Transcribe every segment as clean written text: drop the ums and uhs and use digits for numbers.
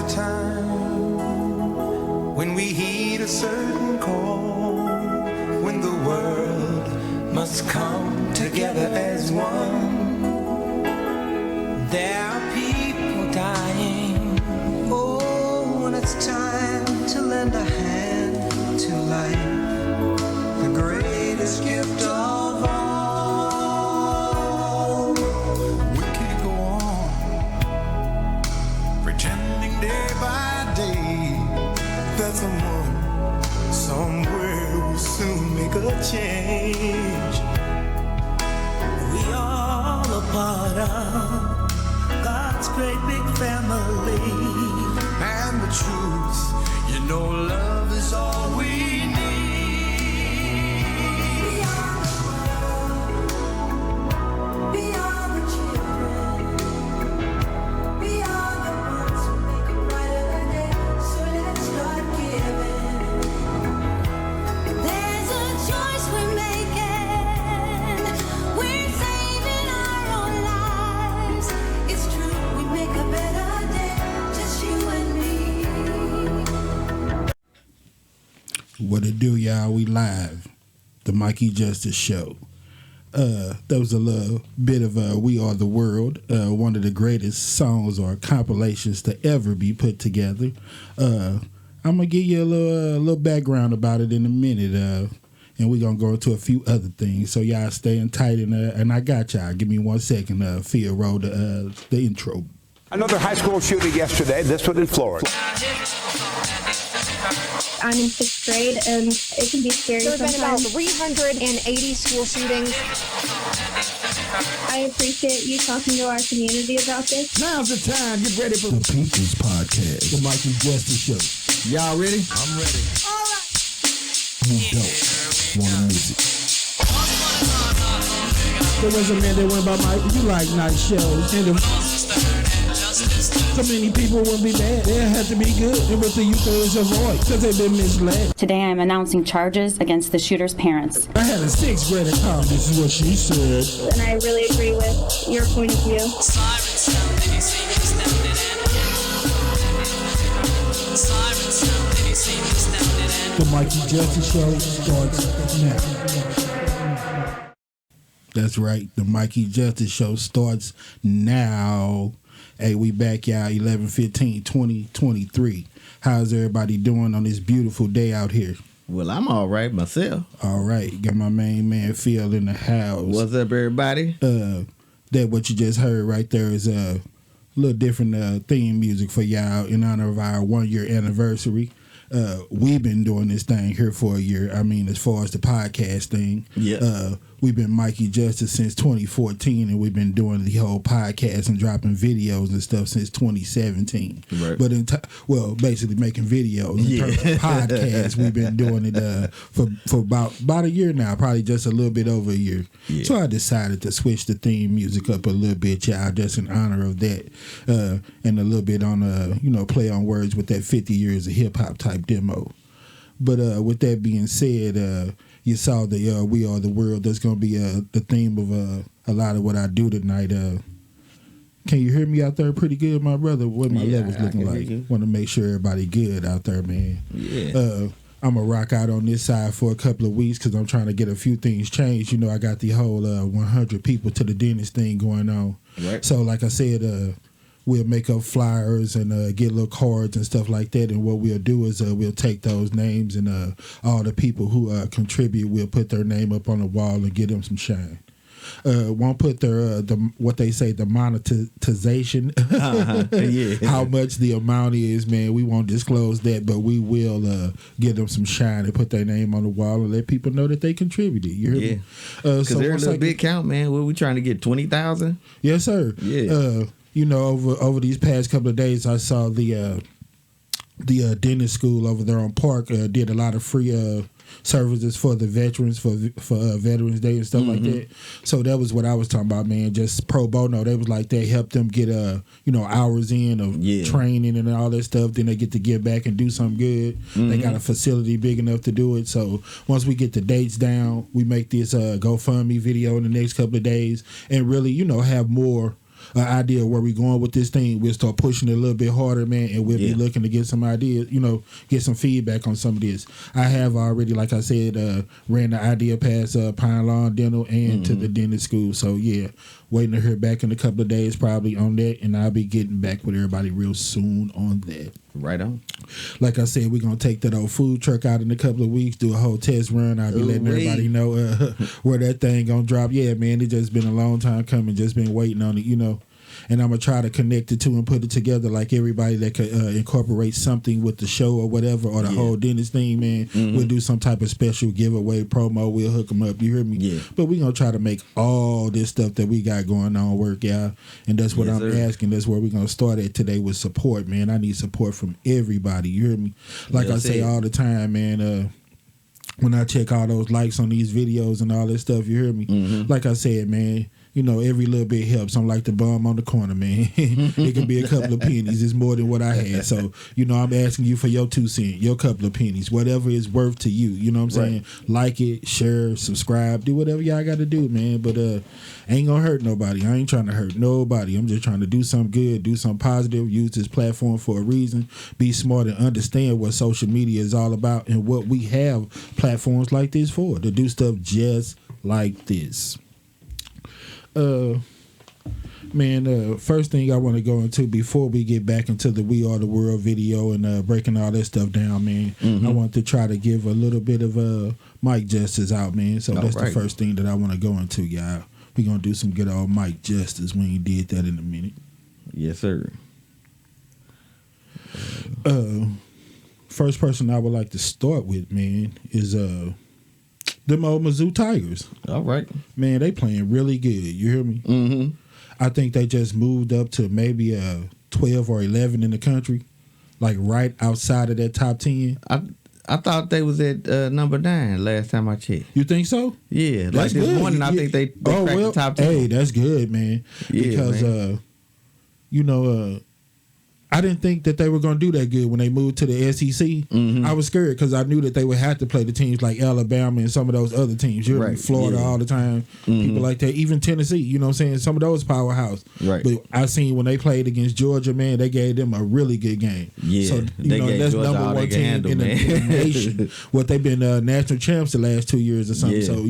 time when we heed a certain call, when the world must come together as one. There are people dying. Oh, when it's time to lend a hand to life, the greatest gift of all. We can't go on pretending day by day that someone somewhere will soon make a change. We all a part of God's great big family. And the truth, you know, love is all we need. We are the children. We are the ones who make a brighter day. So let's start giving. There's a choice we're making. We're saving our own lives. It's true, we make a better day. Just you and me. What it do, y'all? We live. The Mikey Justice Show. That was a little bit of We Are the World, one of the greatest songs or compilations to ever be put together. I'm going to give you a little background about it in a minute, and we're going to go into a few other things. So y'all staying tight, and I got y'all. Give me 1 second, Phil, roll the intro. Another high school shooting yesterday, this one in Florida. I'm in 6th grade, and it can be scary There have been about sometimes. 380 school shootings. I appreciate you talking to our community about this. Now's the time. Get ready for The People's Podcast. The Mikey Justice Show. y'all ready? I'm ready. You don't want music. There was a man that went by Mike. You like night shows. And so many people wouldn't be bad. They had to be good. And what the youth is avoid because they've been misled. Today I am announcing charges against the shooter's parents. I had a 6th grader call. This is what she said. And I really agree with your point of view. The Mikey Justice Show starts now. That's right. The Mikey Justice Show starts now. Hey, we back, y'all, 11/15/2023. How's everybody doing on this beautiful day out here? Well, I'm all right myself. All right. Got my main man Phil in the house. What's up, everybody? That what you just heard right there is a little different theme music for y'all in honor of our 1-year anniversary. We've been doing this thing here for a year. I mean, as far as the podcast thing, we've been Mikey Justice since 2014, and we've been doing the whole podcast and dropping videos and stuff since 2017. Right. But basically making videos. In terms of podcasts, we've been doing it for about a year now, probably just a little bit over a year. Yeah. So I decided to switch the theme music up a little bit, y'all, just in honor of that, and a little bit on play on words with that 50 years of hip hop type demo. But with that being said, you saw the We Are the World. That's going to be the theme of a lot of what I do tonight. Can you hear me out there pretty good, my brother? What my levels looking like? Want to make sure everybody good out there, man. Yeah. I'm going to rock out on this side for a couple of weeks because I'm trying to get a few things changed. You know, I got the whole 100 people to the dentist thing going on. Right. So, like I said, we'll make up flyers and get little cards and stuff like that. And what we'll do is we'll take those names and all the people who contribute, we'll put their name up on the wall and give them some shine. Won't put their what they say, the monetization, how much the amount is, man. We won't disclose that, but we will give them some shine and put their name on the wall and let people know that they contributed. You hear me? Because they're a little big count, man. What we trying to get, 20,000? Yes, sir. Yeah. Over these past couple of days, I saw the dentist school over there on Park did a lot of free services for the veterans for Veterans Day and stuff like that. So that was what I was talking about, man. Just pro bono. They was like they helped them get hours in of training and all that stuff. Then they get to give back and do something good. They got a facility big enough to do it. So once we get the dates down, we make this GoFundMe video in the next couple of days and really have more an idea of where we're going with this thing, we'll start pushing it a little bit harder, man, and we'll be looking to get some ideas, get some feedback on some of this. I have already, like I said, ran the idea past Pine Lawn Dental and to the dentist school. So, yeah, waiting to hear back in a couple of days probably on that, and I'll be getting back with everybody real soon on that. Right on. Like I said, we're going to take that old food truck out in a couple of weeks, do a whole test run. I'll be letting everybody know where that thing going to drop. Yeah, man, it just been a long time coming, just been waiting on it, And I'm going to try to connect the two and put it together like everybody that could incorporate something with the show or whatever, or the whole dentist thing, man. We'll do some type of special giveaway promo. We'll hook them up. You hear me? Yeah. But we're going to try to make all this stuff that we got going on work out. And that's what I'm asking. That's where we're going to start at today with support, man. I need support from everybody. You hear me? Like I say all the time, man, when I check all those likes on these videos and all this stuff, you hear me? Like I said, man, every little bit helps. I'm like the bum on the corner, man. It can be a couple of pennies. It's more than what I had. So, I'm asking you for your 2 cents, your couple of pennies, whatever it's worth to you. You know what I'm saying? Like it, share, subscribe, do whatever y'all got to do, man. But ain't going to hurt nobody. I ain't trying to hurt nobody. I'm just trying to do something good, do something positive, use this platform for a reason, be smart and understand what social media is all about and what we have platforms like this for, to do stuff just like this. First thing I want to go into before we get back into the We Are the World video and breaking all that stuff down, man, I want to try to give a little bit of Mike Justice out, man. So that's the first thing that I want to go into, y'all. We're going to do some good old Mike Justice. We ain't did that in a minute. Yes, sir. First person I would like to start with, man, is them old Mizzou Tigers. All right. Man, they playing really good. You hear me? I think they just moved up to maybe 12 or 11 in the country, like right outside of that top 10. I thought they was at number 9 last time I checked. You think so? Yeah. That's like this good. morning, I think they cracked the top 10. Hey, that's good, man. Yeah, because, man. I didn't think that they were going to do that good when they moved to the SEC. I was scared because I knew that they would have to play the teams like Alabama and some of those other teams. You hear me? Florida all the time, people like that. Even Tennessee, you know what I'm saying? Some of those powerhouse. Right. But I seen when they played against Georgia, man, they gave them a really good game. Yeah. So, that's Georgia number one team handle, in the nation. What they've been national champs the last 2 years or something. Yeah. So,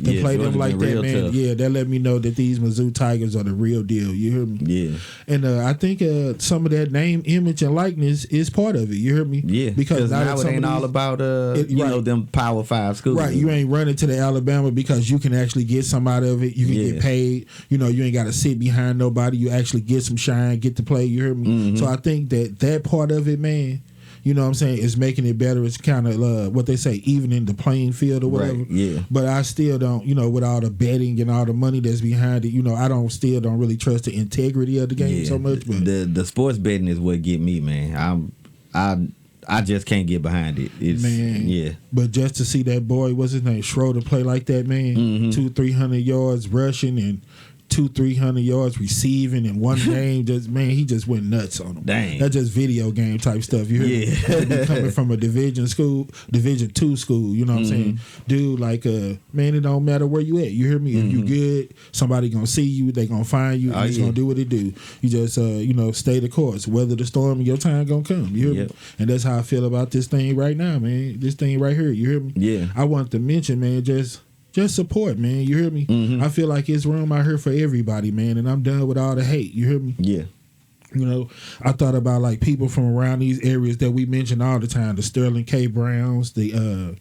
to play them like that, man, tough. Yeah, that let me know that these Mizzou Tigers are the real deal. You hear me? Yeah. And I think some of that name, image, and likeness is part of it. You hear me? Yeah. Because now it ain't all about them Power 5 schools. Right. You ain't running to the Alabama because you can actually get some out of it. You can get paid. You ain't got to sit behind nobody. You actually get some shine, get to play. You hear me? So I think that part of it, man, you know what I'm saying, is making it better. It's kind of what they say, even in the playing field or whatever. Right, yeah. But I still don't, with all the betting and all the money that's behind it, I still don't really trust the integrity of the game so much. But the sports betting is what get me, man. I just can't get behind it. Yeah. But just to see that boy, what's his name, Schroeder, play like that, man, 200-300 yards rushing and 200-300 yards receiving in one game, he just went nuts on them. Dang. That's just video game type stuff. You hear me? Coming from a Division 2 school, you know what I'm saying? Dude, man, it don't matter where you at. You hear me? If you good, somebody gonna see you, they gonna find you, and it's gonna do what it do. You just stay the course. Weather the storm, and your time gonna come. You hear me? And that's how I feel about this thing right now, man. This thing right here, you hear me? Yeah. I want to mention, man, just support, man. You hear me? I feel like it's room out here for everybody, man, and I'm done with all the hate. You hear me? Yeah. I thought about people from around these areas that we mention all the time: the Sterling K. Browns, the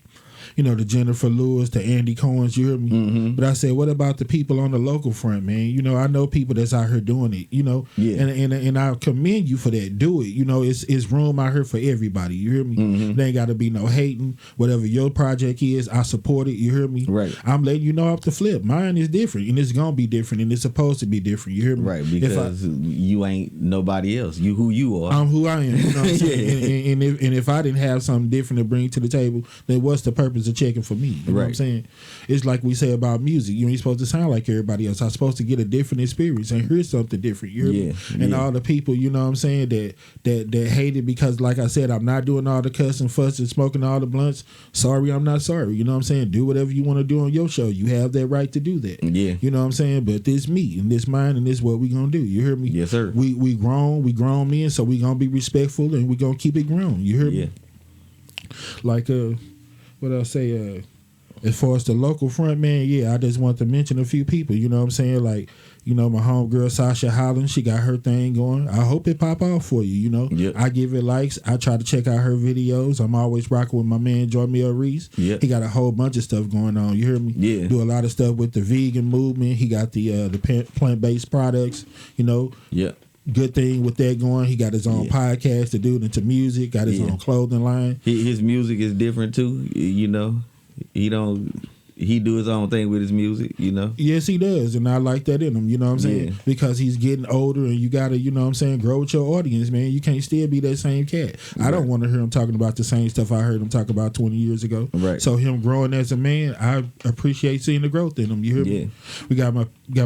the Jennifer Lewis, the Andy Cohens, you hear me? But I said, what about the people on the local front, man? I know people that's out here doing it, and I commend you for that. Do it. It's room out here for everybody. You hear me? There ain't got to be no hating. Whatever your project is, I support it. You hear me? Right. I'm letting you know off the flip. Mine is different, and it's going to be different, and it's supposed to be different. You hear me? Right, because you ain't nobody else. You who you are. I'm who I am. You know what I'm saying? And if I didn't have something different to bring to the table, then what's the purpose tempers are checking for me. You know what I'm Right. saying? It's like we say about music. You ain't supposed to sound like everybody else. I'm supposed to get a different experience and hear something different. You hear me? Yeah, And yeah. all the people, you know what I'm saying, that hate it because, like I said, I'm not doing all the cussing, fussing, smoking all the blunts. Sorry, I'm not sorry. You know what I'm saying? Do whatever you want to do on your show. You have that right to do that. Yeah. You know what I'm saying? But this me and this mine and this what we gonna do. You hear me? Yes, sir. We grown men, so we gonna be respectful and we gonna keep it grown. You hear Yeah. me? Like what I say, as far as the local front man, yeah, I just want to mention a few people. You know what I'm saying? Like, you know, my homegirl Sasha Holland, she got her thing going. I hope it pop off for you. You know, Yep. I give it likes. I try to check out her videos. I'm always rocking with my man Jormiel Reese. Yep. He got a whole bunch of stuff going on. You hear me? Yeah. Do a lot of stuff with the vegan movement. He got the plant-based products. You know. Yeah. Good thing with that going. He got his own Yeah. podcast to do into music. Got his Yeah. own clothing line. His music is different too. You know, he do his own thing with his music. You know. Yes, he does, and I like that in him. You know what I'm saying? Yeah. Because he's getting older, and you gotta, you know what I'm saying, grow with your audience, man. You can't still be that same cat. I don't want to hear him talking about the same stuff I heard him talk about 20 years ago. Right. So him growing as a man, I appreciate seeing the growth in him. You hear Yeah. me? We got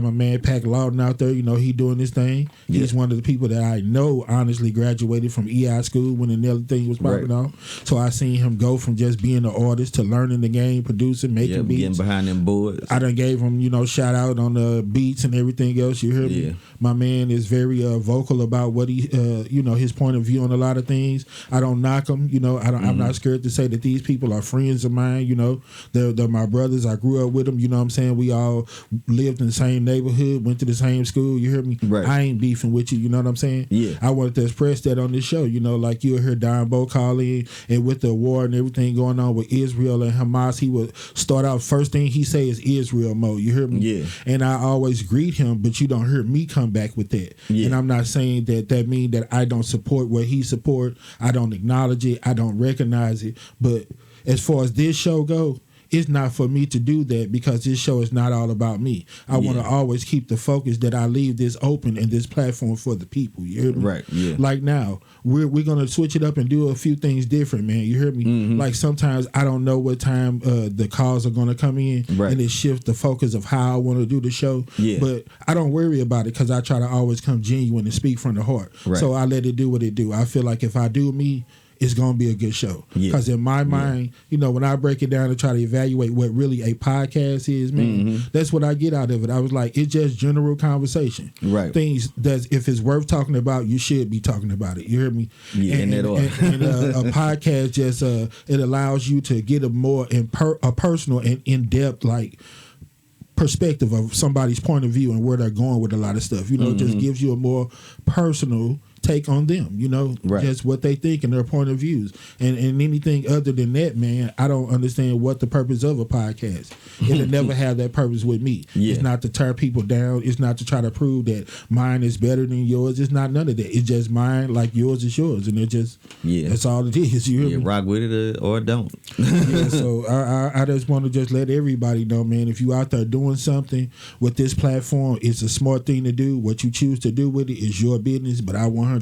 my man Pac Lawton out there. You know, he doing his thing. He's Yeah. one of the people that I know honestly graduated from EI school when the Nelly thing was popping Right. off. So I seen him go from just being an artist to learning the game, producing, making Yeah, beats. getting behind them boards. I done gave him, you know, shout out on the beats and everything else. You hear me? Yeah. My man is very vocal about what he, you know, his point of view on a lot of things. I don't knock him. You know, I'm not scared to say that these people are friends of mine. You know, they're my brothers. I grew up with them. You know what I'm saying? We all lived in the same neighborhood, went to the same school. You hear me? Right. I ain't beefing with you. You know what I'm saying? Yeah. I wanted to express that on this show. You know, like you'll hear Don Bo call in, and with the war and everything going on with Israel and Hamas, he would start out, first thing he say is Israel mode. You hear me? Yeah. And I always greet him, but you don't hear me come back with that. Yeah. And I'm not saying that mean that I don't support what he support. I don't acknowledge it. I don't recognize it. But as far as this show go, it's not for me to do that because this show is not all about me. I want to always keep the focus that I leave this open and this platform for the people. You hear me? Right, yeah. Like now, we're gonna switch it up and do a few things different, man. You hear me? Mm-hmm. Like sometimes I don't know what time the calls are gonna come in, Right. and it shifts the focus of how I want to do the show. Yeah. But I don't worry about it because I try to always come genuine and speak from the heart. Right. So I let it do what it do. I feel like if I do me, it's gonna be a good show. Yeah. Because in my mind, you know, when I break it down and try to evaluate what really a podcast is, man, that's what I get out of it. I was like, it's just general conversation. Right. Things that if it's worth talking about, you should be talking about it. You hear me? Yeah, in that order. A podcast just it allows you to get a more a personal and in depth like perspective of somebody's point of view and where they're going with a lot of stuff. You know, it just gives you a more personal take on them, you know, Right. just what they think and their point of views. And anything other than that, man, I don't understand what the purpose of a podcast. It'll never have that purpose with me. Yeah. It's not to tear people down. It's not to try to prove that mine is better than yours. It's not none of that. It's just mine like yours is yours. And it just, that's all it is. You hear Yeah, me? rock with it or don't. Yeah, so I just want to just let everybody know, man, if you out there doing something with this platform, it's a smart thing to do. What you choose to do with it is your business, but I 100%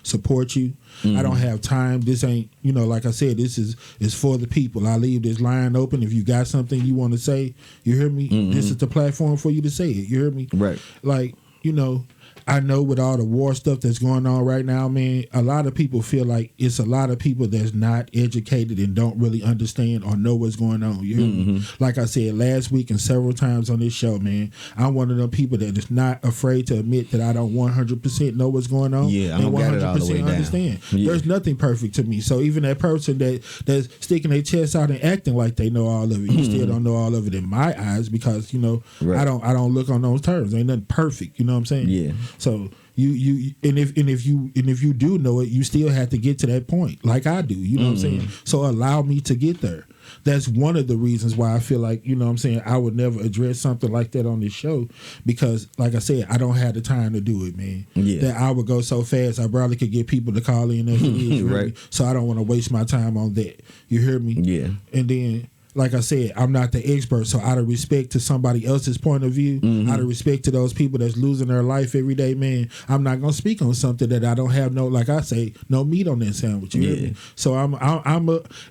support you. I don't have time. This ain't, you know, like I said, this is for the people. I leave this line open. If you got something you want to say, you hear me? This is the platform for you to say it. You hear me? Right. Like, you know, I know with all the war stuff that's going on right now, man, a lot of people feel like it's a lot of people that's not educated and don't really understand or know what's going on. You hear me? Like I said last week and several times on this show, man, I'm one of them people that is not afraid to admit that I don't 100% know what's going on. Yeah, I and don't got it all the way down. understand. Yeah. There's nothing perfect to me. So even that person that's sticking their chest out and acting like they know all of it, you still don't know all of it in my eyes because, you know, Right. I don't look on those terms. Ain't nothing perfect. You know what I'm saying? Yeah. So you if you do know it, you still have to get to that point, like I do. You know what I'm saying? So allow me to get there. That's one of the reasons why I feel like, you know what I'm saying, I would never address something like that on this show because, like I said, I don't have the time to do it, man. Yeah. That I would go so fast, I probably could get people to call in as it is. You hear Right. me? So I don't want to waste my time on that. You hear me? Yeah. And then like I said, I'm not the expert, so out of respect to somebody else's point of view, out of respect to those people that's losing their life every day, man, I'm not gonna speak on something that I don't have like I say, no meat on that sandwich. You hear me? So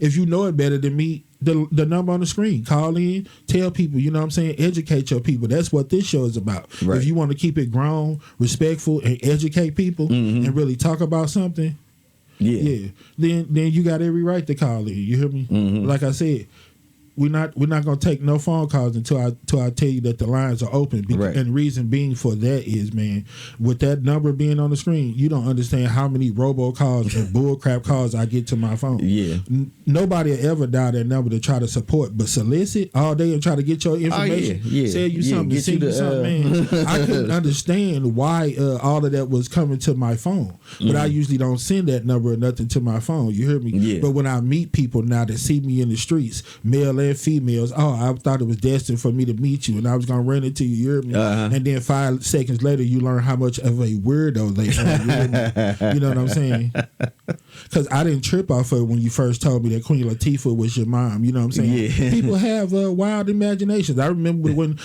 if you know it better than me, the number on the screen, call in, tell people, you know what I'm saying, educate your people. That's what this show is about. Right. If you want to keep it grown, respectful, and educate people and really talk about something, then you got every right to call in. You hear me? Like I said, we're not gonna take no phone calls until I tell you that the lines are open. And the reason being for that is, man, with that number being on the screen, you don't understand how many robocalls and bullcrap calls I get to my phone. Nobody will ever dial that number to try to support, but solicit all day and try to get your information, sell you something, send you something, man. I couldn't understand why all of that was coming to my phone, but I usually don't send that number or nothing to my phone. You hear me? But when I meet people now that see me in the streets, male and females, I thought it was destined for me to meet you and I was gonna run into you, you hear me? And then 5 seconds later you learn how much of a weirdo they are. You know what I'm saying? Because I didn't trip off of it when you first told me that Queen Latifah was your mom. You know what I'm saying? People have wild imaginations. I remember when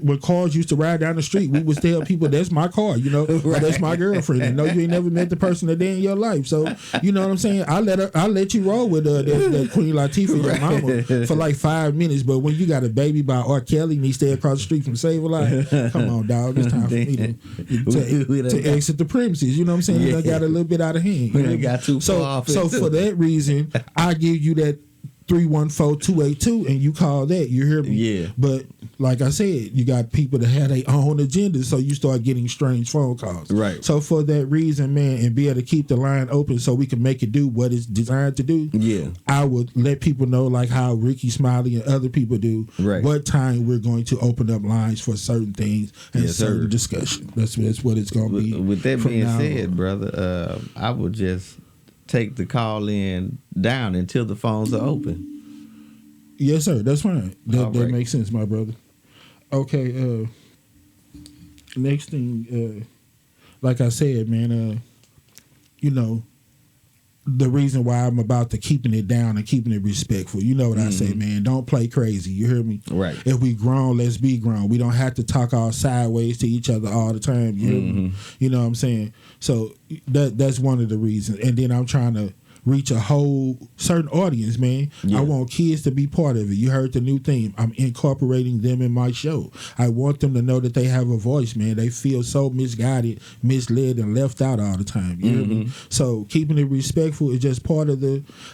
when cars used to ride down the street, we would tell people that's my car, you know, or that's my girlfriend. And no, you ain't never met the person a day in your life. So you know what I'm saying? I let you roll with that Queen Latifah, your mama, for like 5 minutes. But when you got a baby by R. Kelly and he stay across the street from Save a Life, come on, dog, it's time for me to exit the premises. You know what I'm saying? You got a little bit out of hand. You know? Got too far off. So for that reason, I give you that 314-282 and you call that. You hear me? But like I said, you got people that have their own agendas, so you start getting strange phone calls. Right. So for that reason, man, and be able to keep the line open so we can make it do what it's designed to do, I would let people know, like how Ricky Smiley and other people do, what time we're going to open up lines for certain things and certain discussion. That's what it's going to be. With that being said, brother, I would just take the call in down until the phones are open. Yes, sir. That's fine. That makes sense, my brother. Okay. Next thing, like I said, man, you know, the reason why I'm about to keeping it down and keeping it respectful. You know what I say, man. Don't play crazy. You hear me? Right. If we grown, let's be grown. We don't have to talk all sideways to each other all the time. You hear me? You know what I'm saying? So that's one of the reasons. And then I'm trying to reach a whole certain audience, man. I want kids to be part of it. You heard the new theme. I'm incorporating them in my show. I want them to know that they have a voice, man. They feel so misguided, misled, and left out all the time. You hear me? So keeping it respectful is just part of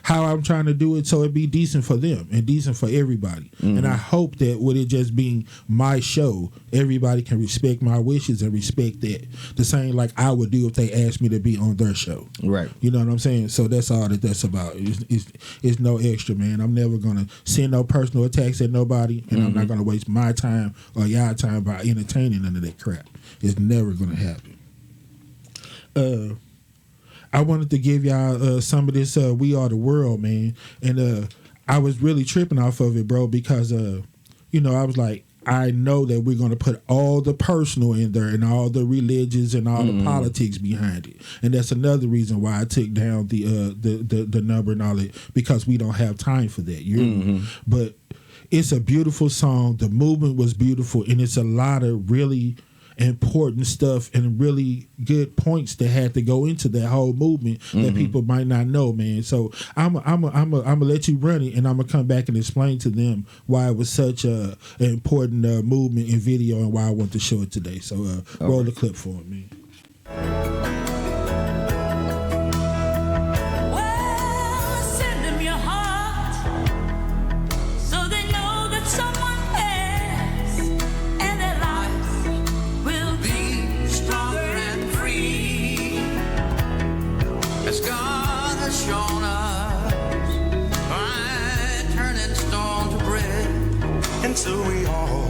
how I'm trying to do it, so it be decent for them and decent for everybody. And I hope that with it just being my show, everybody can respect my wishes and respect that the same like I would do if they asked me to be on their show. Right. You know what I'm saying? So that's all that's about. It's no extra, man. I'm never gonna send no personal attacks at nobody, and I'm not gonna waste my time or y'all time by entertaining none of that crap. It's never gonna happen. I wanted to give y'all some of this We Are the World, man, and I was really tripping off of it, bro, because you know, I was like, I know that we're going to put all the personal in there and all the religions and all the politics behind it, and that's another reason why I took down the number and all that, because we don't have time for that. You know? But it's a beautiful song. The movement was beautiful, and it's a lot of really important stuff and really good points that had to go into that whole movement that people might not know, man. So I'm gonna let you run it, and I'm gonna come back and explain to them why it was such an important movement in video and why I want to show it today. So roll the clip for me. And so we all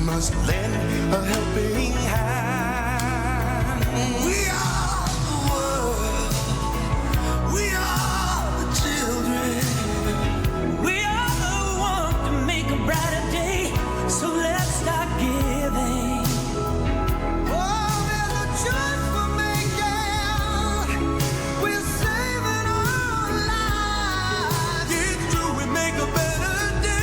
must lend a helping hand. We are the world. We are the children. We are the one to make a brighter day. So let's start giving. Oh, there's a choice we're making. We're saving our lives. It's true, we make a better day.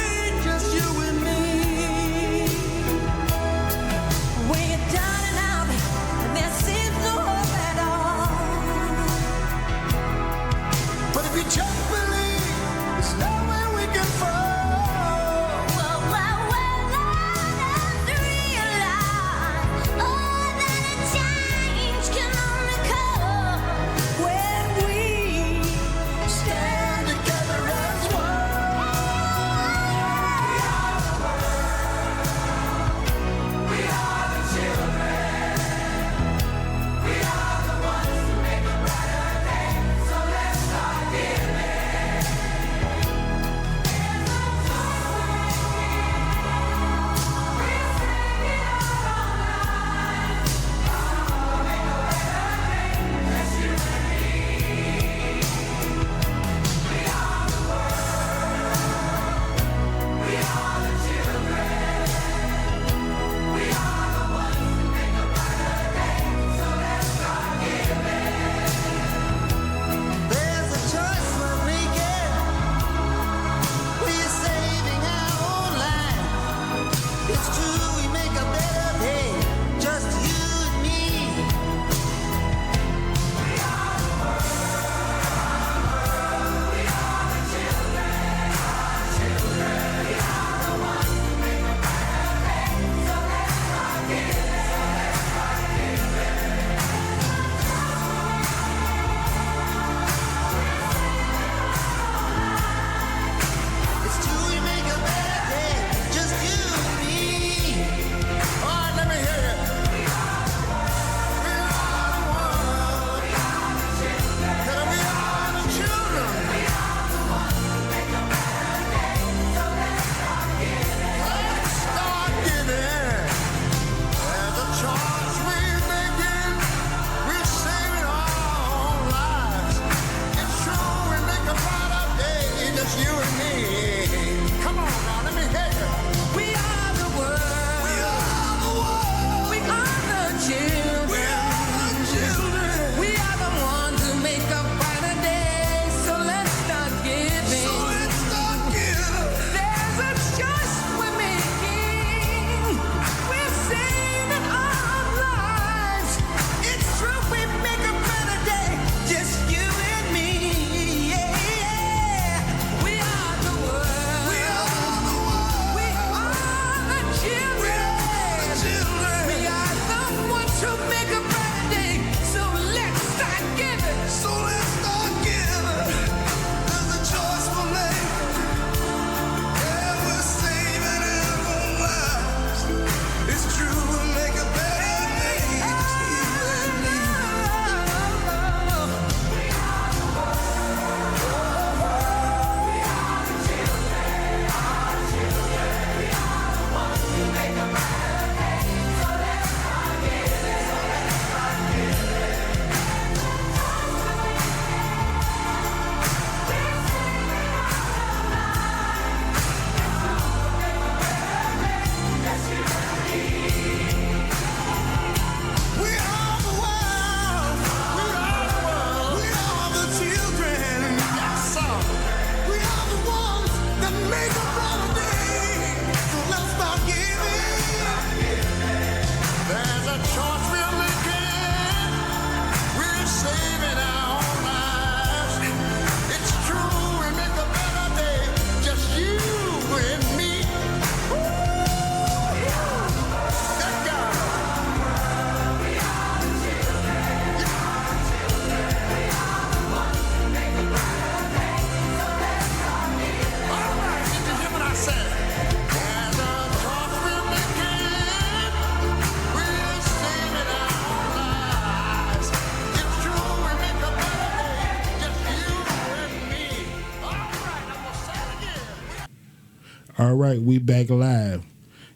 All right, we back live.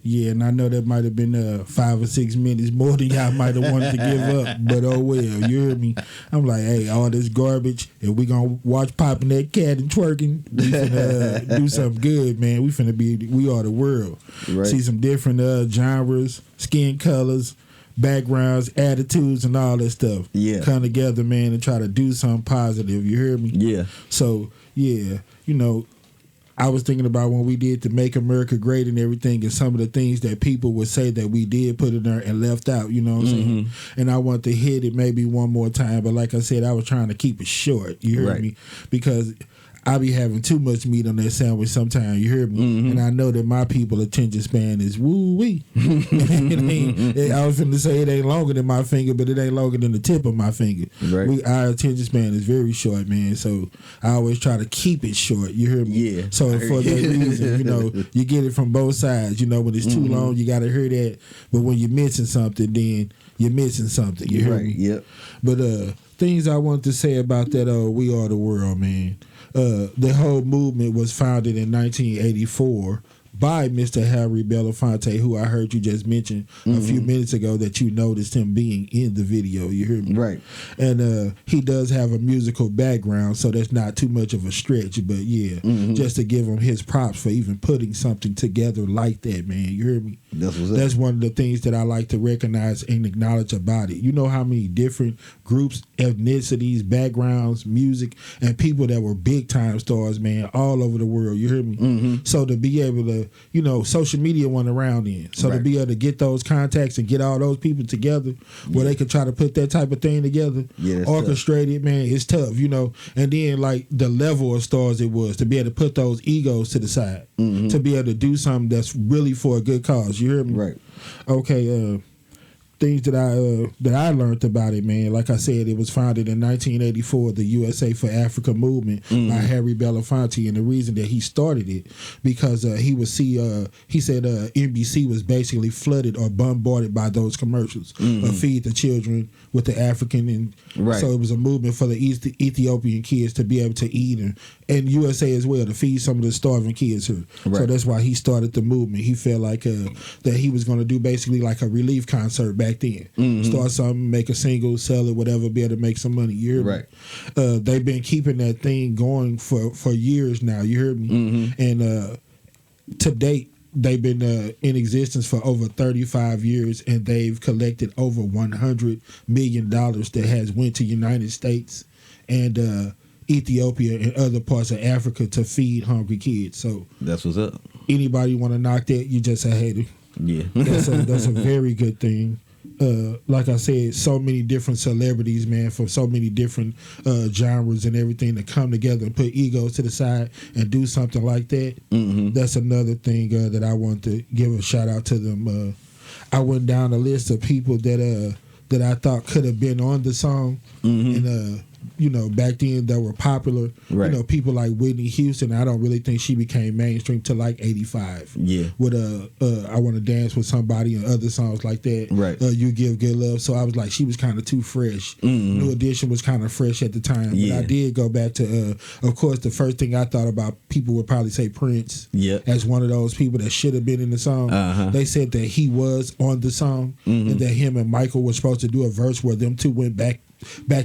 Yeah, and I know that might have been 5 or 6 minutes more than y'all might have wanted to give up, but oh well, you heard me. I'm like, hey, all this garbage, and we gonna watch popping that cat and twerking. We finna do something good, man. We are the world. Right. See some different genres, skin colors, backgrounds, attitudes, and all that stuff. Yeah. Come together, man, and try to do something positive. You hear me? Yeah. So yeah, you know. I was thinking about when we did the Make America Great and everything, and some of the things that people would say that we did put in there and left out, you know what I'm saying? And I want to hit it maybe one more time, but like I said, I was trying to keep it short, you heard me? Because I be having too much meat on that sandwich sometimes, you hear me? And I know that my people attention span is woo-wee. I was finna say it ain't longer than my finger, but it ain't longer than the tip of my finger. Right. Our attention span is very short, man, so I always try to keep it short, you hear me? Yeah. So for that reason, you know, you get it from both sides. You know, when it's too long, you got to hear that. But when you're missing something, then you're missing something. You hear me? Yep. But things I want to say about that, We Are the World, man. The whole movement was founded in 1984 by Mr. Harry Belafonte, who I heard you just mention a few minutes ago that you noticed him being in the video. You hear me? Right. And he does have a musical background, so that's not too much of a stretch. But yeah, just to give him his props for even putting something together like that, man. You hear me? That's one of the things that I like to recognize and acknowledge about it. You know how many different groups, ethnicities, backgrounds, music, and people that were big time stars, man, all over the world. You hear me? So to be able to, you know, social media went around then. So to be able to get those contacts and get all those people together where they could try to put that type of thing together, orchestrate it, man, it's tough, you know. And then like the level of stars it was to be able to put those egos to the side, to be able to do something that's really for a good cause. You hear me? Right. Okay, things that I learned about it, man. Like I said, it was founded in 1984, the USA for Africa movement by Harry Belafonte, and the reason that he started it because he said NBC was basically flooded or bombarded by those commercials of Feed the Children with the African, and so it was a movement for the Ethiopian kids to be able to eat and USA as well to feed some of the starving kids here. So that's why he started the movement. He felt like that he was going to do basically like a relief concert back then. Start something, make a single, sell it, whatever, be able to make some money. You hear me? They've been keeping that thing going for years now. You heard me? And to date, they've been in existence for over 35 years, and they've collected over $100 million that has went to United States and Ethiopia and other parts of Africa to feed hungry kids. So that's what's up. Anybody want to knock that, you just a hater. Yeah. That's a very good thing. Like I said, so many different celebrities, man, from so many different genres and everything to come together and put egos to the side and do something like that. That's another thing that I want to give a shout out to them. I went down a list of people that I thought could have been on the song, and you know, back then that were popular. You know, people like Whitney Houston. I don't really think she became mainstream till like 85. Yeah. With I Want to Dance with Somebody and other songs like that. Right. You Give Good Love. So I was like, she was kind of too fresh. New Edition was kind of fresh at the time. But I did go back to, of course, the first thing I thought about, people would probably say Prince. As one of those people that should have been in the song. They said that he was on the song and that him and Michael were supposed to do a verse where them two went back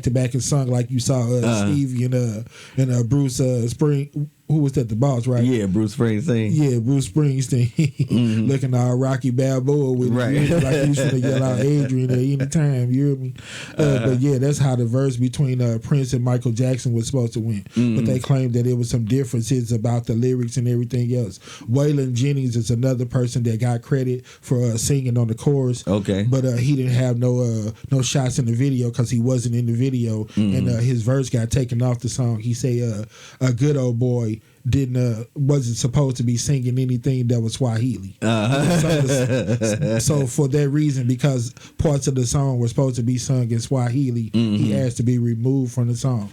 to back and sung like you saw Stevie and Bruce Spring. Who was that? The boss, right? Yeah, Bruce Springsteen. Yeah, Bruce Springsteen. Looking all Rocky Balboa with like he was going to yell out Adrian at any time. You hear me? But yeah, that's how the verse between Prince and Michael Jackson was supposed to win. But they claimed that there was some differences about the lyrics and everything else. Waylon Jennings is another person that got credit for singing on the chorus. Okay. But he didn't have no shots in the video because he wasn't in the video. And his verse got taken off the song. He say, a good old boy wasn't supposed to be singing anything that was Swahili. So for that reason, because parts of the song were supposed to be sung in Swahili, he asked to be removed from the song.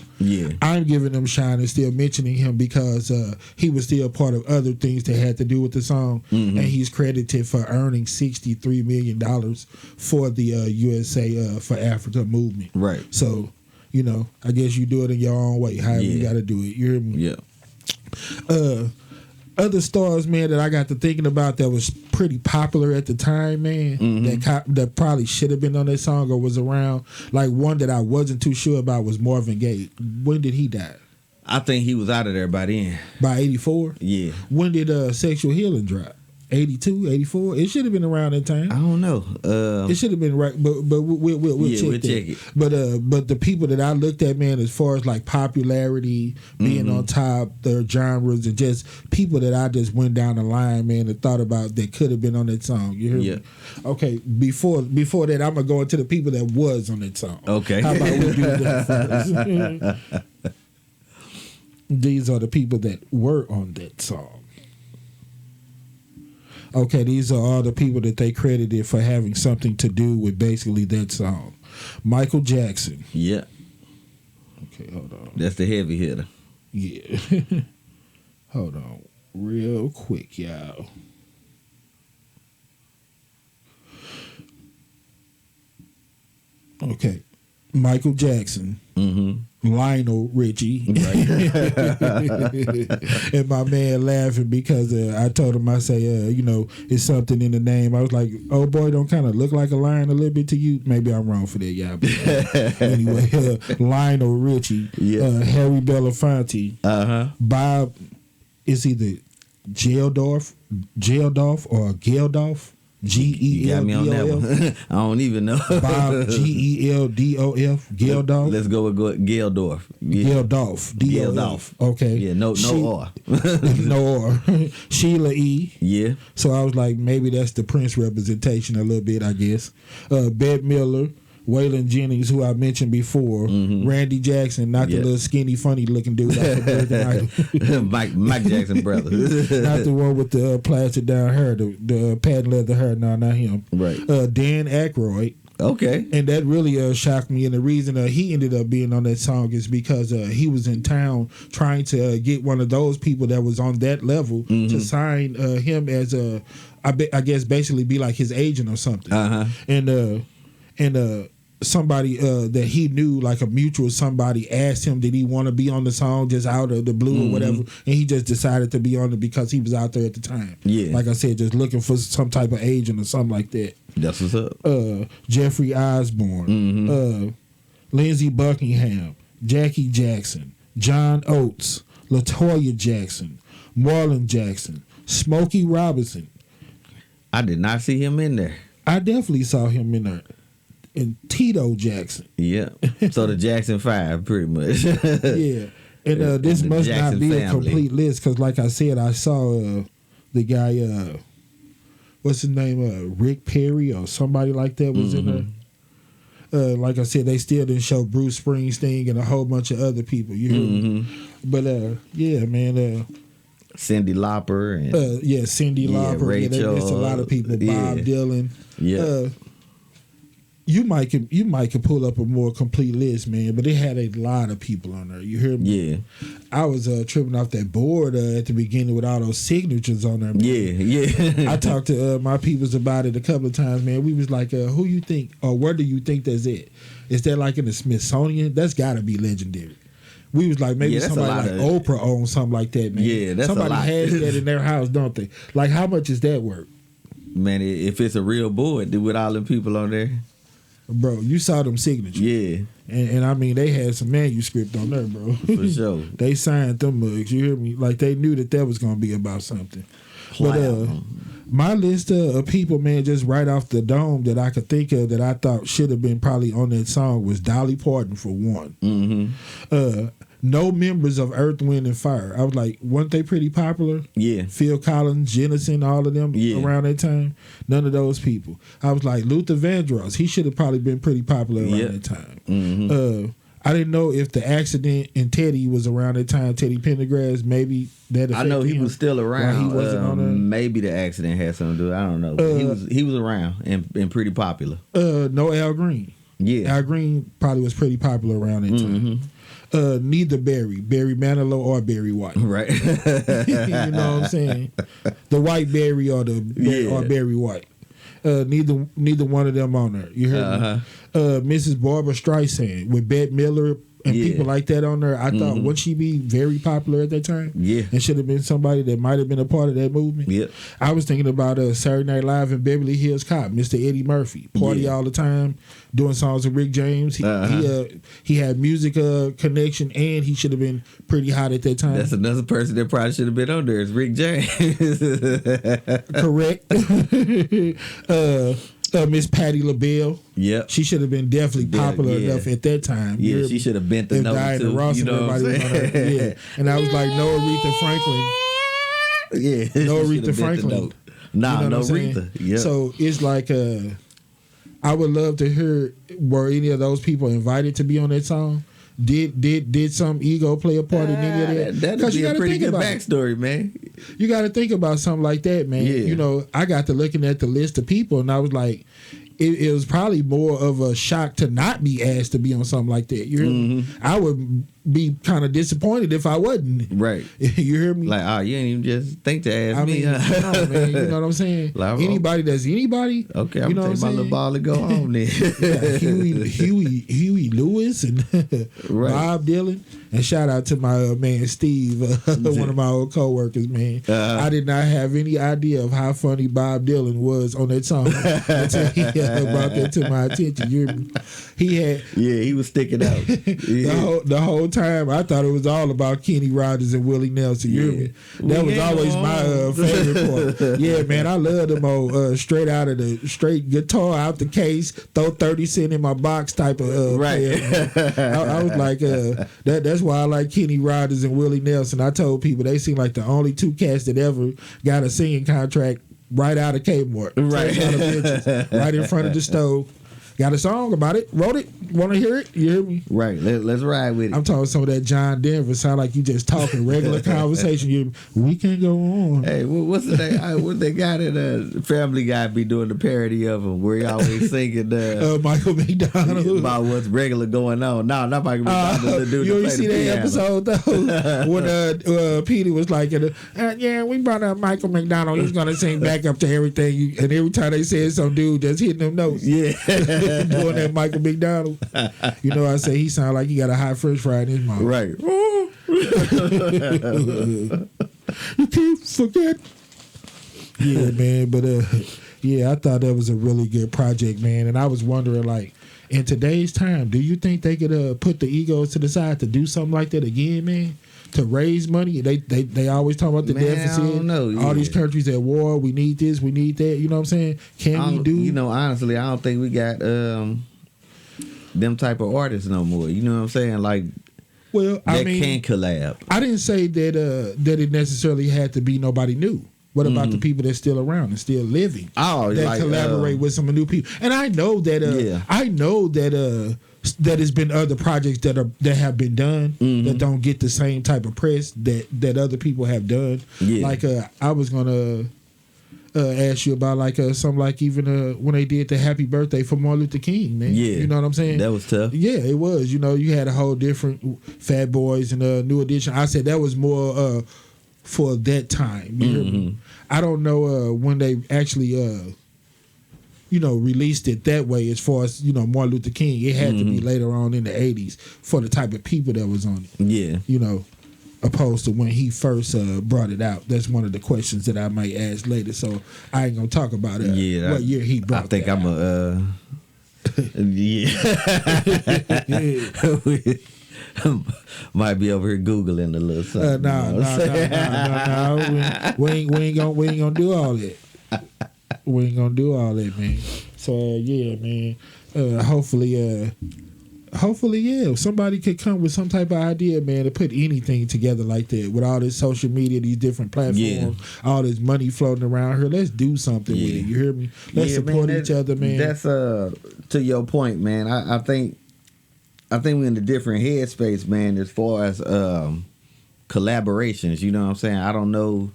I'm giving him shine and still mentioning him because he was still part of other things that had to do with the song, and he's credited for earning $63 million for the USA for Africa movement. Right. So, you know, I guess you do it in your own way, however you got to do it. You hear me? Yeah. other stars, man, that I got to thinking about that was pretty popular at the time, man, that probably should have been on that song or was around. Like one that I wasn't too sure about was Marvin Gaye. When did he die? I think he was out of there by then. By 84? Yeah. When did Sexual Healing drop? 82, 84? It should have been around that time. I don't know. It should have been right, but we'll check we'll that. check it. But the people that I looked at, man, as far as like popularity, being on top, their genres, and just people that I just went down the line, man, and thought about that could have been on that song. You hear me? Okay. Before that, I'm gonna go into the people that was on that song. Okay. How about we do that first? These are the people that were on that song. Okay, these are all the people that they credited for having something to do with basically that song. Michael Jackson. Yeah. Okay, hold on. That's the heavy hitter. Yeah. Hold on. Real quick, y'all. Okay. Michael Jackson. Lionel Richie. And my man laughing because I told him, I say, it's something in the name. I was like, oh boy, don't kind of look like a lion a little bit to you? Maybe I'm wrong for that, y'all. But anyway, Lionel Richie, Harry Belafonte, Bob, is either Geldof or Geldof. G-E-L-D-O-F. You got me on that one. I don't even know. Bob, G-E-L-D-O-F, Geldof. Let's go with Geldorf. Geldorf, D-O-F. Okay. Yeah, no R. No R. Sheila E. Yeah. So I was like, maybe that's the Prince representation a little bit, I guess. Bette Midler, Waylon Jennings, who I mentioned before, Randy Jackson, not the little skinny, funny looking dude out the Mike Jackson brother. Not the one with the plastered down hair, the patent leather hair. No, not him. Right. Dan Aykroyd. Okay. And that really shocked me. And the reason he ended up being on that song is because he was in town trying to get one of those people that was on that level to sign him as I guess basically be like his agent or something. And somebody that he knew, like a mutual somebody, asked him did he want to be on the song just out of the blue or whatever, and he just decided to be on it because he was out there at the time. Yeah, like I said, just looking for some type of agent or something like that. That's what's up. Jeffrey Osborne, Lindsey Buckingham, Jackie Jackson, John Oates, LaToya Jackson, Marlon Jackson, Smokey Robinson. I did not see him in there. I definitely saw him in there. And Tito Jackson. Yeah. So the Jackson 5, pretty much. Yeah. And this must Jackson not be family. A complete list because, like I said, I saw the guy, what's his name, Rick Perry or somebody like that was in there. Like I said, they still didn't show Bruce Springsteen and a whole bunch of other people. You hear me? But, yeah, man. Cyndi Lauper. And, Cyndi Lauper. Rachel. Yeah, there's a lot of people. Bob Dylan. Yeah. You might could pull up a more complete list, man, but it had a lot of people on there. You hear me? Yeah. I was tripping off that board at the beginning with all those signatures on there, man. Yeah. I talked to my peoples about it a couple of times, man. We was like, who you think, or where do you think that's it? Is that like in the Smithsonian? That's got to be legendary. We was like, maybe somebody like Oprah owns something like that, man. Yeah, that's somebody a lot. has that in their house, don't they? Like, how much is that worth? Man, if it's a real board with all them people on there. Bro, you saw them signatures. Yeah. And I mean, they had some manuscript on there, bro. For sure. They signed them mugs, you hear me? Like, they knew that was going to be about something. But my list of people, man, just right off the dome that I could think of that I thought should have been probably on that song was Dolly Parton, for one. No members of Earth, Wind, and Fire. I was like, weren't they pretty popular? Yeah. Phil Collins, Jennison, all of them around that time. None of those people. I was like, Luther Vandross. He should have probably been pretty popular around that time. I didn't know if the accident in Teddy was around that time. Teddy Pendergrass, maybe that affected him. I know he was still around. He wasn't on there. Maybe the accident had something to do. I don't know. He was around and pretty popular. No Al Green. Yeah. Al Green probably was pretty popular around that time. Neither Barry Manilow or Barry White. Right. You know what I'm saying? The White Barry or Barry White. Neither one of them on there. You heard me? Mrs. Barbara Streisand with Bette Midler, and Yeah. people like that on there, I thought would she be very popular at that time? Yeah. and should have been somebody that might have been a part of that movement. Yep. I was thinking about Saturday Night Live in Beverly Hills Cop, Mr. Eddie Murphy, party Yeah. all the time, doing songs with Rick James. He had music connection, and he should have been pretty hot at that time. That's another person that probably should have been on there. Is Rick James. Correct. Miss Patti LaBelle. Yep. She should have been definitely popular yeah. enough at that time. You Yeah, heard she me? should have bent the If note Diana too. Ross You and know what I'm everybody was on saying? her. Yeah. And I was like, no Aretha Franklin. Yeah. No she should have Aretha bent the Franklin. note. Nah, You know no what I'm saying? Aretha. Yeah. So it's like I would love to hear, were any of those people invited to be on that song? Did some ego play a part in any of that? That'd 'Cause be you a gotta pretty think good about it. backstory, man. You got to think about something like that, man. Yeah. You know, I got to looking at the list of people, and I was like, it was probably more of a shock to not be asked to be on something like that. You hear me? I would be kind of disappointed if I wasn't. Right. You hear me? Like, you ain't even just think to ask I me. mean, huh? no, man, you know what I'm saying? Like, Anybody that's anybody. Okay, you I'm know gonna what take my little ball and go home then. Yeah, Huey Lewis and Right. Bob Dylan. And shout out to my man Steve, one of my old coworkers, man. I did not have any idea of how funny Bob Dylan was on that song until he brought that to my attention. You hear me? He had Yeah, he was sticking out. Yeah. the whole time I thought it was all about Kenny Rogers and Willie Nelson. You hear me? That was always my favorite part. Yeah, man, I love them old straight guitar out the case, throw 30 cent in my box type of Right. player, man. I was like that's why I like Kenny Rogers and Willie Nelson. I told people they seem like the only two cats that ever got a singing contract right out of Kmart. Right. Fresh out of benches, right in front of the stove. Got a song about it, wrote it, want to hear it? You hear me? Right. Let's ride with it. I'm talking some of that John Denver. Sound like you just talking regular conversation. We can go on. Hey, what's the name? What they got in Family Guy be doing the parody of him where he always singing Michael McDonald. about what's regular going on. No, not Michael McDonald. The dude You that only play see the that piano. episode though when Petey was like, yeah, we brought up Michael McDonald. He's gonna sing back up to everything. And every time they said some dude just hitting them notes, Yeah. doing that Michael McDonald. You know, I say he sound like he got a hot French fry in his mouth. Right. You can't forget. Yeah, man. But yeah, I thought that was a really good project, man. And I was wondering, like, in today's time, do you think they could put the egos to the side to do something like that again, man? To raise money, they always talk about the Man, I deficit. don't know, All these yeah. countries at war. We need this. We need that. You know what I'm saying? Can we do? You know, honestly, I don't think we got them type of artists no more. You know what I'm saying? Like well, that I mean, can collab. I didn't say that that it necessarily had to be nobody new. What about the people that's still around and still living? Oh, that like, collaborate with some new people. And I know that Yeah. that has been other projects that have been done that don't get the same type of press that other people have done. Yeah. Like I was gonna ask you about like something like even when they did the Happy Birthday for Martin Luther King, man. Yeah. You know what I'm saying? That was tough. Yeah, it was. You know, you had a whole different Fat Boys and New Edition. I said that was more for that time. You hear me? I don't know when they actually released it that way as far as, Martin Luther King. It had to be later on in the 80s for the type of people that was on it. Yeah. Opposed to when he first brought it out. That's one of the questions that I might ask later. So I ain't gonna talk about it. Yeah. What year he brought I think that I'm out. yeah. Might be over here Googling a little something. No. We ain't gonna do all that. We ain't gonna do all that, man. So yeah, man. Hopefully, yeah, somebody could come with some type of idea, man, to put anything together like that with all this social media, these different platforms, all this money floating around here. Let's do something with it. You hear me? Let's support each other, man. That's to your point, man. I think we're in a different headspace, man, as far as collaborations. You know what I'm saying? I don't know.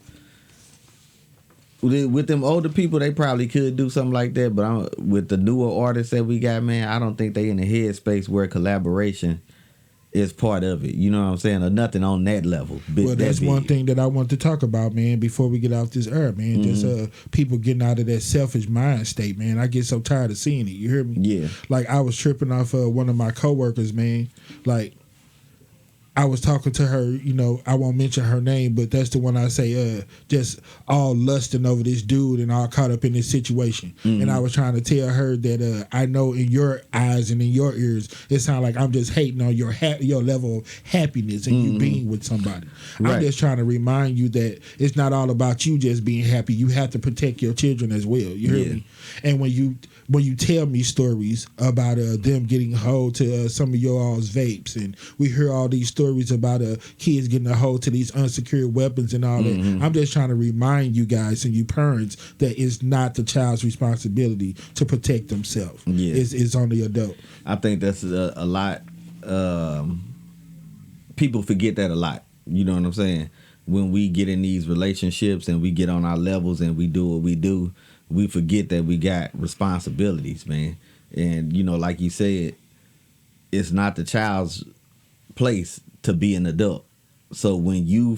With them older people, they probably could do something like that, but with the newer artists that we got, man, I don't think they in the headspace where collaboration is part of it. You know what I'm saying? Or nothing on that level. Well, that's one thing that I want to talk about, man, before we get off this air, man. Just people getting out of that selfish mind state, man. I get so tired of seeing it. You hear me? Yeah. Like, I was tripping off one of my coworkers, man. Like, I was talking to her, you know, I won't mention her name, but that's the one I say, just all lusting over this dude and all caught up in this situation. And I was trying to tell her that I know in your eyes and in your ears, it sounds like I'm just hating on your level of happiness and you being with somebody. Right. I'm just trying to remind you that it's not all about you just being happy. You have to protect your children as well. You hear me? And when you tell me stories about them getting hold to some of your all's vapes, and we hear all these stories about kids getting a hold to these unsecured weapons and all that, I'm just trying to remind you guys and you parents that it's not the child's responsibility to protect themselves. Yeah. It's on the adult. I think that's a lot. People forget that a lot. You know what I'm saying? When we get in these relationships and we get on our levels and we do what we do, we forget that we got responsibilities, man. And, you know, like you said, it's not the child's place to be an adult. So when you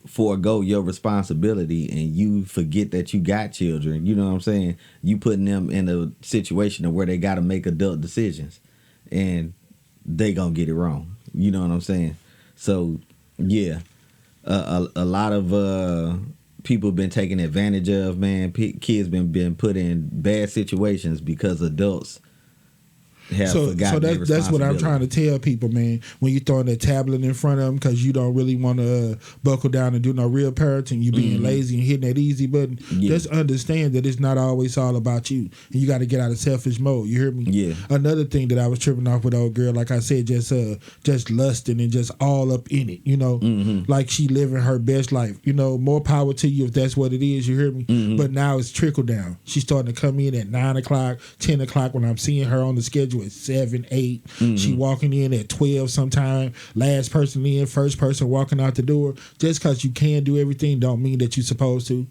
forego your responsibility and you forget that you got children, you know what I'm saying? You putting them in a situation where they got to make adult decisions and they gonna get it wrong. You know what I'm saying? So, yeah, a lot of people been taken advantage of, man. Kids been put in bad situations because adults have forgotten their that's what I'm responsibility. trying to tell people, man. When you throwing that tablet in front of them because you don't really want to buckle down and do no real parenting, you being lazy and hitting that easy button, just understand that it's not always all about you, and you got to get out of selfish mode. You hear me? Yeah. Another thing that I was tripping off with old girl, like I said, just lusting and just all up in it. You know, like she living her best life. You know, more power to you if that's what it is. You hear me? But now it's trickle down. She's starting to come in at 9 o'clock, 10 o'clock when I'm seeing her on the schedule at 7, 8. She walking in at 12 sometime. Last person in, first person walking out the door. Just because you can do everything don't mean that you're supposed to.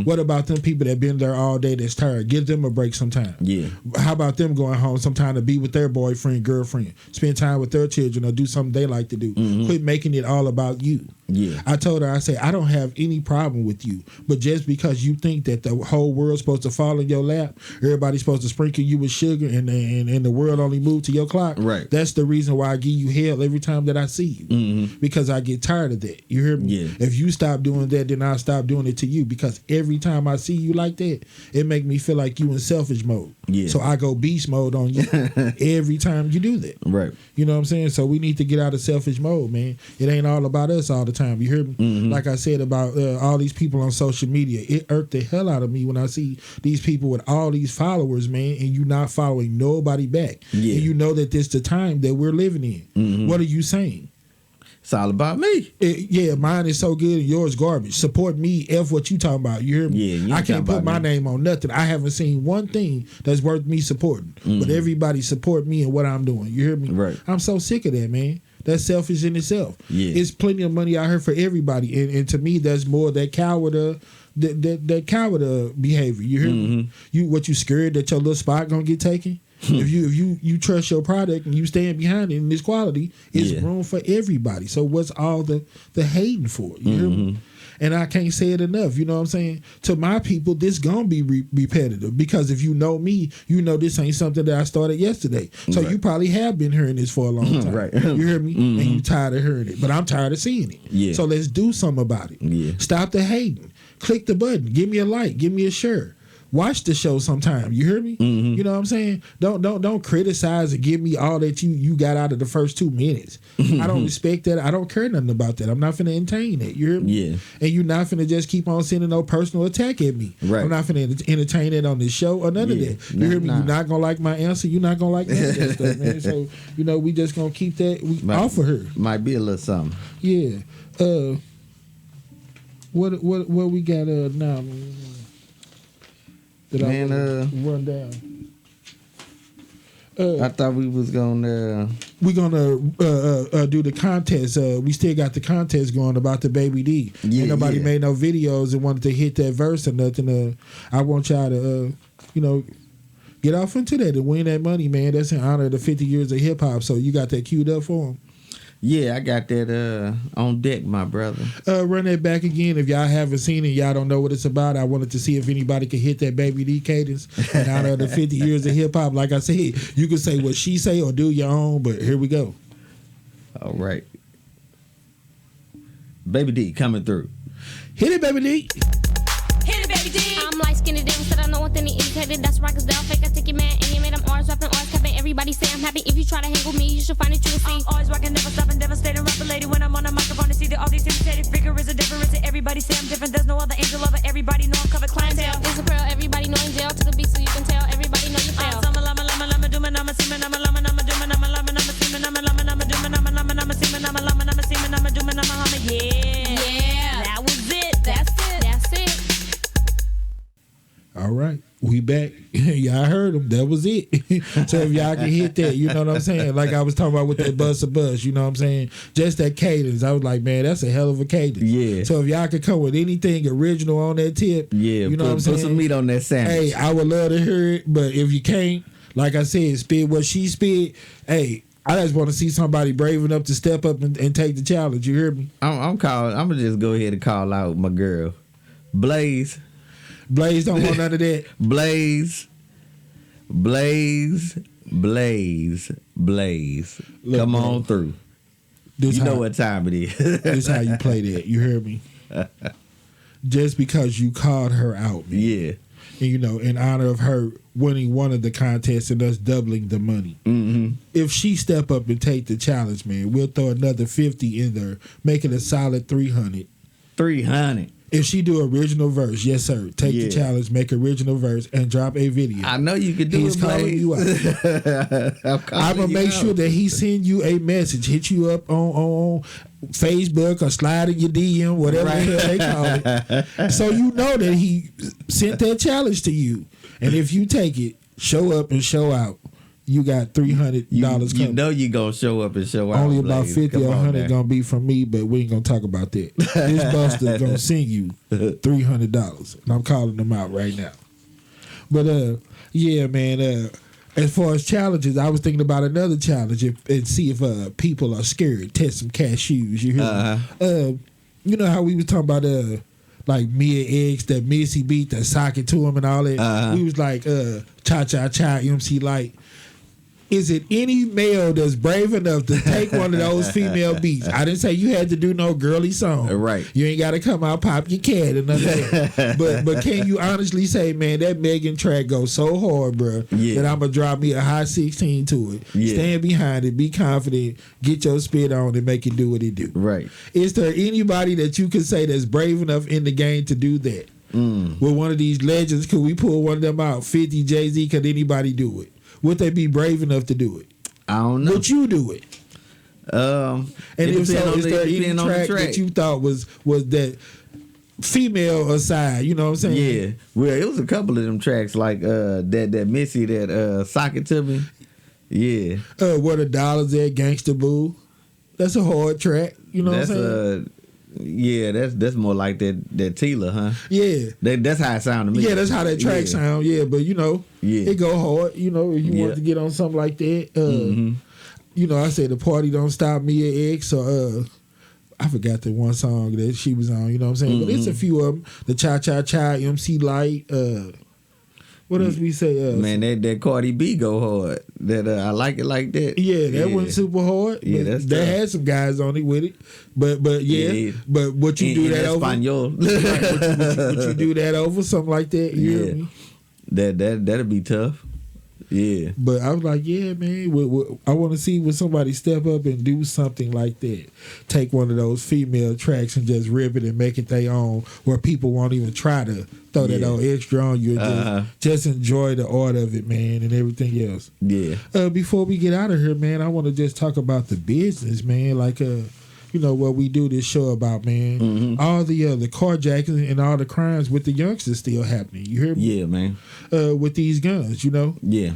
What about them people that been there all day that's tired? Give them a break sometime. Yeah. How about them going home sometime to be with their boyfriend, girlfriend, spend time with their children or do something they like to do. Quit making it all about you. Yeah. I told her, I said, I don't have any problem with you, but just because you think that the whole world's supposed to fall in your lap, everybody's supposed to sprinkle you with sugar and the world only move to your clock, right? That's the reason why I give you hell every time that I see you, because I get tired of that. You hear me? Yeah. If you stop doing that, then I'll stop doing it to you, because every time I see you like that, it make me feel like you in selfish mode. Yeah. So I go beast mode on you every time you do that. Right. You know what I'm saying? So we need to get out of selfish mode, man. It ain't all about us all the time. You hear me? Like I said about all these people on social media, it irked the hell out of me when I see these people with all these followers, man, and you not following nobody back. Yeah. And you know that this the time that we're living in. What are you saying? It's all about me. Yeah, mine is so good and yours garbage. Support me. F what you talking about. You hear me? Yeah, you I ain't can't talking put about my me. name on nothing. I haven't seen one thing that's worth me supporting. But everybody support me and what I'm doing. You hear me? Right. I'm so sick of that, man. That's selfish in itself. Yeah. It's plenty of money out here for everybody. And to me, that's more that coward that coward behavior. You hear me? You scared that your little spot gonna get taken? If you trust your product and you stand behind it in this quality, it's room for everybody. So what's all the hating for? You hear me? And I can't say it enough. You know what I'm saying? To my people, this gonna be repetitive, because if you know me, you know this ain't something that I started yesterday. So you probably have been hearing this for a long time. Right. You hear me? And you tired of hearing it, but I'm tired of seeing it. Yeah. So let's do something about it. Yeah. Stop the hating. Click the button. Give me a like. Give me a share. Watch the show sometime. You hear me? You know what I'm saying? Don't criticize and give me all that you got out of the first 2 minutes. I don't respect that. I don't care nothing about that. I'm not finna entertain that. You hear me? Yeah. And you're not finna just keep on sending no personal attack at me. Right. I'm not finna entertain it on this show or none of Yeah. that. You hear me? Nah. You're not gonna like my answer. You're not gonna like none of that stuff, man. So we just gonna keep that off of her. Might be a little something. Yeah. What we got now? That Man, I run down. I thought we was gonna. We're gonna do the contest. We still got the contest going about the Baby D. Yeah, Ain't nobody yeah. made no videos and wanted to hit that verse or nothing. I want y'all to, get off into that and win that money, man. That's in honor of the 50 years of hip hop. So you got that queued up for them. Yeah, I got that on deck, my brother. Run that back again. If y'all haven't seen it, y'all don't know what it's about. I wanted to see if anybody could hit that Baby D cadence in honor of the 50 years of hip hop. Like I said, you can say what she say or do your own, but here we go. All right. Baby D coming through. Hit it, baby D. Hit it, baby D. I'm light skinned and said I know what then he irritated. That's right, cause they'll fake a ticket man. And you made them orange, rapping orange, capping. Everybody say I'm happy. If you try to hang with me, you should find it, you will see. Always rocking, never stopping, devastating, rapper lady. When I'm on the microphone, to see that all these imitated figure is a difference. Everybody say I'm different. There's no other angel of it. Everybody know I'm covered clientele. It's a pearl, everybody know in jail. Took a beat so you can tell. Everybody know you fail. I'm a lama, lama, lama, dooming, I'm a seaman, I'm a lama, I'm a dooming, I'm a lama, I'm a seaman, I'm a lama, I'm a dooming, I'm a lama, I'm a seaman, I'm a lama, I'm a seaman, I'm a dooming, I'm a lama, yeah. That was it. That's it. That's it. All right, we back. Y'all heard him. That was it. So if y'all can hit that, you know what I'm saying? Like I was talking about with that bus of bus, you know what I'm saying? Just that cadence. I was like, man, that's a hell of a cadence. Yeah. So if y'all could come with anything original on that tip, Yeah, you know what I'm saying? Put some meat on that sandwich. Hey, I would love to hear it, but if you can't, like I said, spit what she spit. Hey, I just want to see somebody brave enough to step up and take the challenge. You hear me? I'm gonna just go ahead and call out my girl, Blaze. Blaze don't want none of that. Blaze. Look, Come bro, on through. This You know how- what time it is. This how you play that. You hear me? Just because you called her out, man. Yeah. And, you know, in honor of her winning one of the contests and us doubling the money. Mm-hmm. If she step up and take the challenge, man, we'll throw another 50 in there, make it a solid 300. 300. If she do original verse, yes sir, take Yeah. the challenge, make original verse, and drop a video. I know you can do He's it, calling Blaze. you out. I'm I'm gonna make sure that he send you a message, hit you up on Facebook or slide in your DM, whatever the hell they call it. So you know that he sent that challenge to you, and if you take it, show up and show out. You got $300 you coming. know you gonna show up and show out. Only about Blaze. 50 Come or on 100 now. gonna be from me, but we ain't gonna talk about that. This buster gonna send you $300, and I'm calling them out right now. But yeah, man. As far as challenges, I was thinking about another challenge and see if people are scared. Test some cashews. You hear me? You know how we was talking about like Mia X, that Missy beat, that socket to him and all that. We was like cha cha cha MC Light. Is it any male that's brave enough to take one of those female beats? I didn't say you had to do no girly song. Right. You ain't got to come out pop your cat or nothing. But can you honestly say, man, that Megan track goes so hard, bro, Yeah. that I'm going to drop me a high 16 to it. Yeah. Stand behind it. Be confident. Get your spit on and make it do what it do. Right. Is there anybody that you could say that's brave enough in the game to do that? With one of these legends, could we pull one of them out? 50, Jay-Z, could anybody do it? Would they be brave enough to do it? I don't know. Would you do it? And if so, is there any track that you thought was that female aside? You know what I'm saying? Yeah. Well, it was a couple of them tracks like that Missy that Socket to Me. Yeah. Where the Dollars at, Gangsta Boo. That's a hard track. You know That's what I'm saying? yeah, that's more like that Tila, huh? Yeah. That's how it sounded to me. Yeah, that's how that track sound. Yeah, but you know, Yeah. it go hard. You know, if you want to get on something like that. You know, I say the party don't stop me at X or I forgot the one song that she was on. You know what I'm saying? But it's a few of them. The Cha Cha Cha, MC Light. What else we say? Man, that Cardi B go hard. That I like it like that. Yeah, that went super hard. Yeah, but that's they tough. had some guys on it with it. But yeah. Yeah. But what you do In that over? Espanol. Right, would you do that over something like that? You hear Yeah. me? That'd be tough. Yeah. But I was like, yeah, man, I want to see when somebody step up and do something like that. Take one of those female tracks and just rip it and make it their own, where people won't even try to throw that old extra on you. And just enjoy the art of it, man, and everything else. Yeah. Before we get out of here, man, I want to just talk about the business, man. Like, you know, what we do this show about, man. All the carjacking and all the crimes with the youngsters still happening. You hear me? Yeah, man. With these guns, you know. Yeah.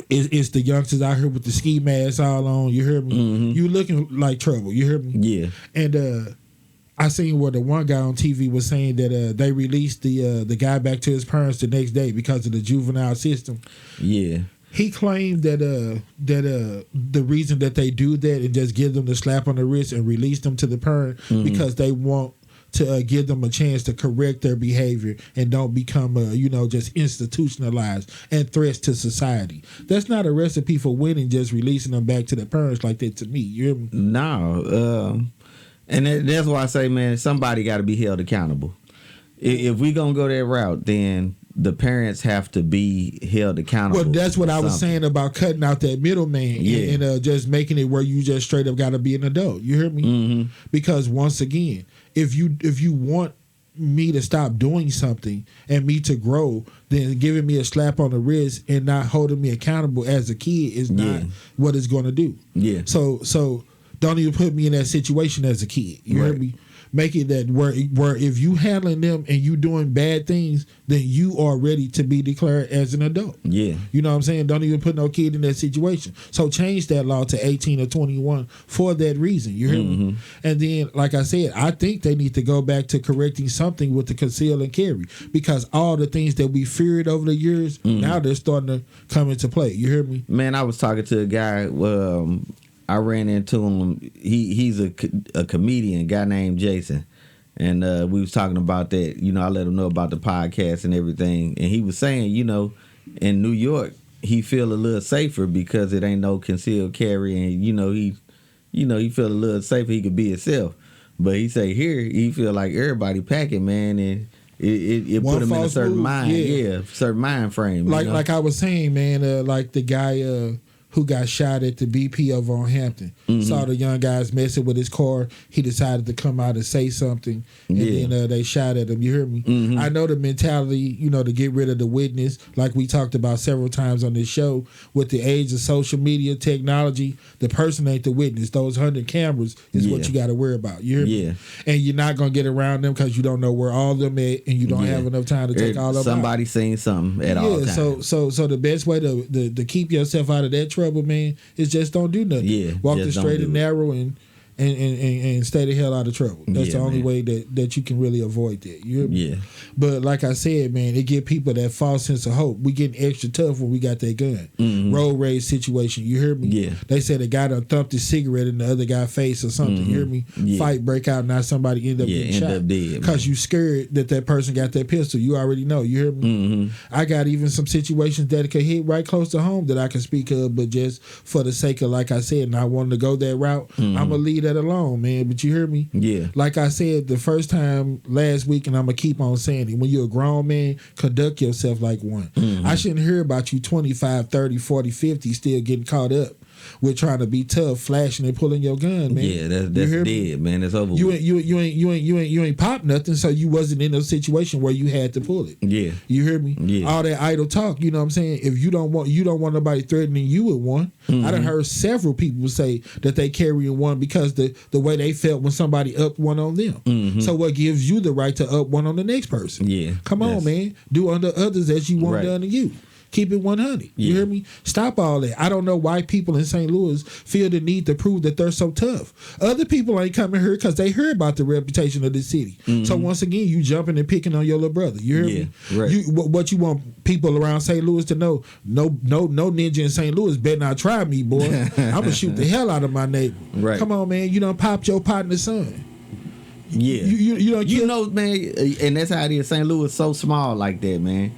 It's the youngsters out here with the ski masks all on. You hear me? You looking like trouble. You hear me? Yeah. And I seen where the one guy on TV was saying that they released the guy back to his parents the next day because of the juvenile system. Yeah. He claimed that the reason that they do that and just give them the slap on the wrist and release them to the parent because they want to give them a chance to correct their behavior and don't become just institutionalized and threats to society. That's not a recipe for winning, just releasing them back to their parents like that to me. You hear me? No. And that's why I say, man, somebody got to be held accountable. If we gonna go that route, then the parents have to be held accountable. Well, that's what I was saying about cutting out that middleman and just making it where you just straight up got to be an adult. You hear me? Mm-hmm. Because once again, if you want me to stop doing something and me to grow, then giving me a slap on the wrist and not holding me accountable as a kid is not what it's going to do. Yeah. So don't even put me in that situation as a kid. You hear me? Make it that where if you handling them and you doing bad things, then you are ready to be declared as an adult. Yeah. You know what I'm saying? Don't even put no kid in that situation. So change that law to 18 or 21 for that reason. You hear me? And then, like I said, I think they need to go back to correcting something with the conceal and carry, because all the things that we feared over the years, now they're starting to come into play. You hear me? Man, I was talking to a guy. I ran into him. He's a comedian, guy named Jason, and we was talking about that. You know, I let him know about the podcast and everything, and he was saying, you know, in New York, he feel a little safer because it ain't no concealed carry, and he feel a little safer. He could be himself, but he say here he feel like everybody packing, man, and it put him in a certain mind, certain mind frame. Like I was saying, man, like the guy. Who got shot at the BP over on Hampton. Saw the young guys messing with his car. He decided to come out and say something, and then they shot at him. You hear me? I know the mentality, to get rid of the witness, like we talked about several times on this show. With the age of social media technology, the person ain't the witness. Those 100 cameras is what you got to worry about. You hear me? And you're not going to get around them because you don't know where all of them at, and you don't have enough time to take all of them Somebody out. seen something at all times. So the best way to keep yourself out of that trouble, man, is just don't do nothing. Walk the straight and narrow and stay the hell out of trouble. That's the only way that you can really avoid that. You hear me? Yeah. But like I said, man, it give people that false sense of hope. We getting extra tough when we got that gun. Road rage situation. You hear me? Yeah. They said a guy done thumped his cigarette in the other guy's face or something. You hear me? Fight break out. Now somebody end up getting shot because you scared that person got that pistol. You already know. You hear me? I got even some situations that could hit right close to home that I can speak of, but just for the sake of, like I said, and I wanted to go that route, I'm gonna leave that alone, man. But you hear me? Yeah. Like I said the first time last week, and I'm gonna keep on saying it, when you're a grown man, conduct yourself like one. I shouldn't hear about you 25, 30, 40, 50 still getting caught up with trying to be tough, flashing and pulling your gun, man. Yeah, that's dead, man. It's over. You ain't pop nothing, so you wasn't in a situation where you had to pull it. Yeah, you hear me? Yeah. All that idle talk, you know what I'm saying? If you don't want nobody threatening you with one. I done heard several people say that they carrying one because the way they felt when somebody upped one on them. So what gives you the right to up one on the next person? Yeah, come on, man. Do unto others as you want done to you. Keep it 100. You hear me? Stop all that. I don't know why people in St. Louis feel the need to prove that they're so tough. Other people ain't coming here because they heard about the reputation of the city. So once again, you jumping and picking on your little brother. You hear me? Right. What you want people around St. Louis to know? No ninja in St. Louis better not try me, boy. I'm gonna shoot the hell out of my neighbor. Right. Come on, man. You done popped your partner's son. Yeah. You know, man, and that's how it is. St. Louis so small like that, man.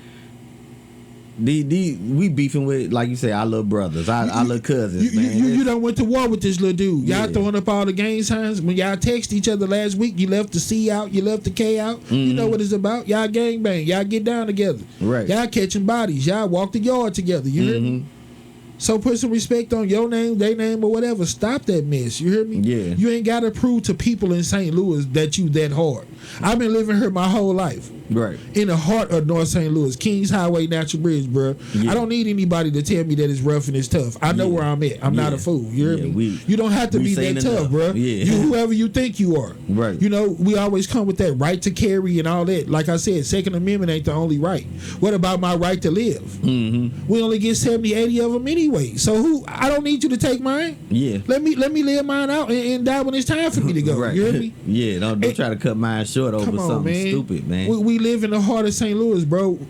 We beefing with, like you say, our little brothers, our little cousins, man. You done went to war with this little dude. Y'all throwing up all the gang signs. When y'all text each other last week, you left the C out, you left the K out. You know what it's about. Y'all gang bang. Y'all get down together. Right. Y'all catching bodies. Y'all walk the yard together. You hear me? So put some respect on your name, their name, or whatever. Stop that mess. You hear me? Yeah. You ain't got to prove to people in St. Louis that you that hard. I've been living here my whole life. Right. In the heart of North St. Louis, Kings Highway, Natural Bridge, bro. Yeah. I don't need anybody to tell me that it's rough and it's tough. I know where I'm at. I'm not a fool. You hear me? You don't have to be that tough, bro. Yeah. You whoever you think you are. Right. You know, we always come with that right to carry and all that. Like I said, Second Amendment ain't the only right. What about my right to live? We only get 70, 80 of them anyway. So I don't need you to take mine. Yeah. Let me live mine out and die when it's time for me to go. Right. You hear me? Yeah. Don't try to cut mine short over something stupid, man. We live in the heart of St. Louis, bro.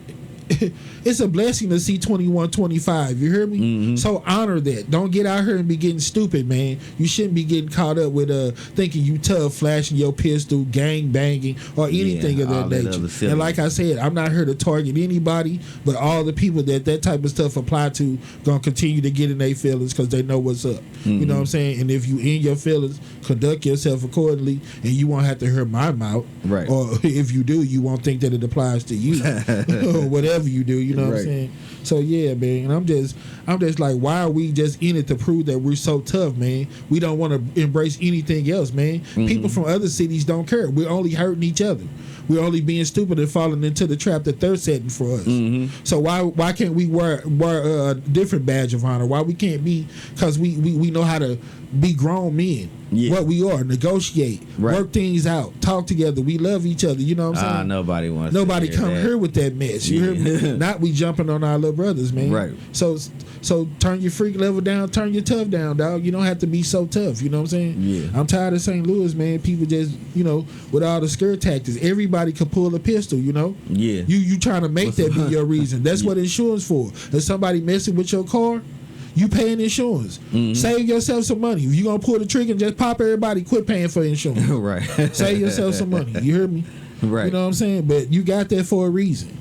it's a blessing to see 21, 25. You hear me? Mm-hmm. So honor that. Don't get out here and be getting stupid, man. You shouldn't be getting caught up with thinking you tough, flashing your pistol, gang banging, or anything of all that that nature. other silly. And like I said, I'm not here to target anybody, but all the people that type of stuff apply to gonna continue to get in their feelings because they know what's up. You know what I'm saying? And if you in your feelings, conduct yourself accordingly, and you won't have to hear my mouth. Right. Or if you do, you won't think that it applies to you. Or whatever you do, you know what Right. I'm saying? So yeah, man. And I'm just like, why are we just in it to prove that we're so tough, man? We don't want to embrace anything else, man. People from other cities don't care. We're only hurting each other. We're only being stupid and falling into the trap that they're setting for us. So why can't we wear a different badge of honor? Why we can't be? Because we know how to be grown men. Yeah. What we are, negotiate, Right. work things out, talk together. We love each other. You know what I'm saying? Nobody wants. Nobody to hear come that. here with that mess. You hear me? Not we jumping on our little brothers, man. Right. So turn your freak level down, turn your tough down, dog. You don't have to be so tough. You know what I'm saying? Yeah. I'm tired of St. Louis, man. People just, with all the scare tactics, everybody could pull a pistol. Yeah. You trying to make that be your reason. That's what insurance for. If somebody messing with your car, you paying insurance. Save yourself some money. If you gonna pull the trigger and just pop everybody, quit paying for insurance. Right. Save yourself some money. You hear me? Right. You know what I'm saying? But you got that for a reason.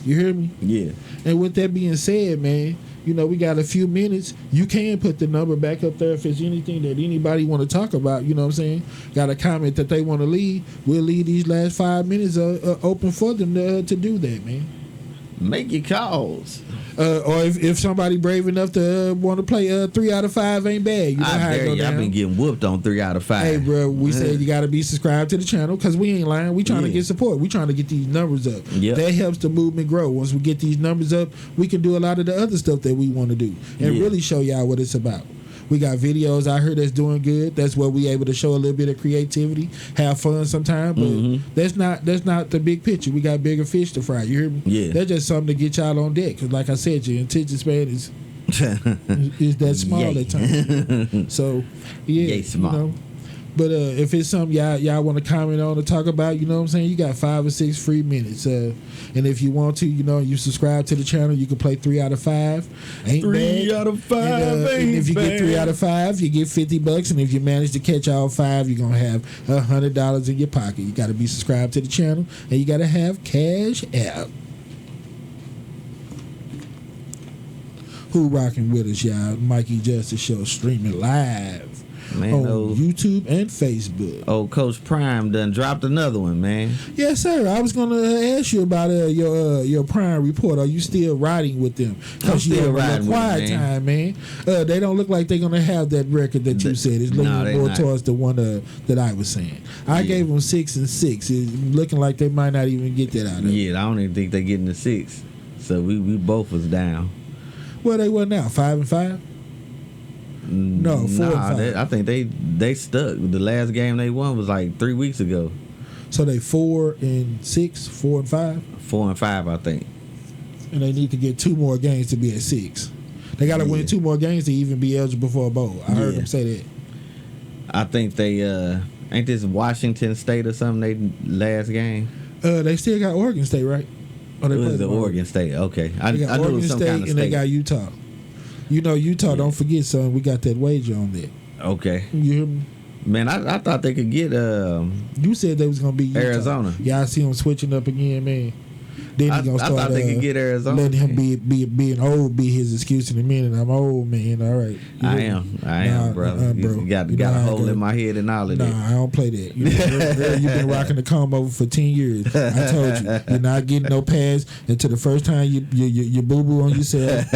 You hear me? Yeah. And with that being said, man, we got a few minutes. You can put the number back up there if there's anything that anybody want to talk about. You know what I'm saying? Got a comment that they want to leave. We'll leave these last 5 minutes open for them to do that, man. Make your calls. Or if somebody brave enough to want to play 3 out of 5 ain't bad. You know how I it dare go you. I've down. been getting whooped on 3 out of 5. Hey, bro, we said you got to be subscribed to the channel because we ain't lying. We trying to Yeah. get support. We trying to get these numbers up. Yep. That helps the movement grow. Once we get these numbers up, we can do a lot of the other stuff that we want to do and Yeah. really show y'all what it's about. We got videos out here that's doing good. That's where we able to show a little bit of creativity, have fun sometimes. But that's not the big picture. We got bigger fish to fry. You hear me? Yeah. That's just something to get y'all on deck. Because like I said, your attention span is that small Yay. at times. So yeah, Yay, small. But if it's something y'all want to comment on or talk about, you know what I'm saying? You got 5 or 6 free minutes. And if you want to, you subscribe to the channel, you can play 3 out of 5. Ain't 3 bad. out of 5 And ain't if you get bad. 3 out of 5, you get $50. And if you manage to catch all 5, you're gonna have $100 in your pocket. You got to be subscribed to the channel, and you got to have Cash App. Who rocking with us, y'all? Mikey Justice Show streaming live Man, on old YouTube and Facebook. Coach Prime done dropped another one, man. Yes, sir. I was gonna ask you about your Prime report. Are you still riding with them? I'm still you're riding with quiet them, time, man. They don't look like they're gonna have that record that you said. It's leaning they more not. towards the one that I was saying. I gave them 6 and 6. It's looking like they might not even get that out of it. Yeah, I don't even think they're getting the 6. So we both was down. Well, they were now 5 and 5. No, 4 and 5. I think they stuck. The last game they won was like 3 weeks ago. So they 4 and 6, 4 and 5, 4 and 5, I think. and they need to get 2 more games to be at 6. They got to win 2 more games to even be eligible for a bowl. I heard Yeah. them say that. I think they ain't this Washington State or something. They last game. They still got Oregon State, right? Or It play was the them? Oregon State. Okay, I They knew got it Oregon was some State kind of and they state. got Utah. Utah. Don't forget, son. We got that wager on that. Okay, You hear me? man. I thought they could get You said they was gonna be Utah. Arizona. Yeah, I see him switching up again, man. Then I he gonna start. thought they could get Arizona. Letting him being old be his excuse in a minute. I'm old, man. All right. You I hear me? am, brother. bro. You got You know a how it hole go. in my head and all of Nah, that. I don't play that. Girl, you've been rocking the comb over for 10 years. I told you, you're not getting no pass until the first time you boo boo on yourself,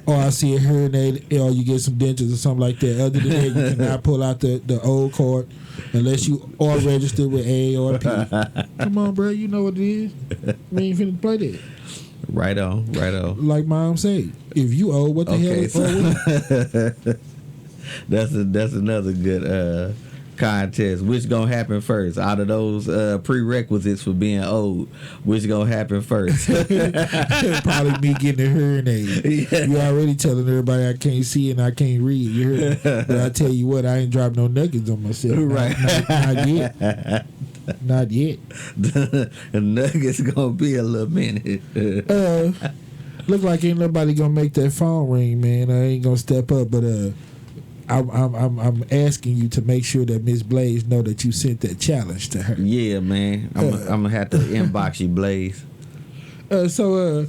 or I see a hearing aid, or you get some dentures or something like that. Other than that, you cannot pull out the old card unless you are registered with A or P. Come on, bro, you know what it is. We ain't finna play that. Right on. Like Mom say, if you owe, what the hell Okay, is owe with? that's another good contest. Which gonna happen first out of those prerequisites for being old? Which gonna happen first? Probably me getting a hearing aid. You already telling everybody I can't see and I can't read. You heard me? But I tell you what, I ain't dropped no nuggets on myself. Right. Not yet. Not yet. The Nuggets gonna be a little minute. Look like ain't nobody gonna make that phone ring, man. I ain't gonna step up, but I'm asking you to make sure that Miss Blaze know that you sent that challenge to her. Yeah, man. I'm gonna have to inbox you, Blaze. So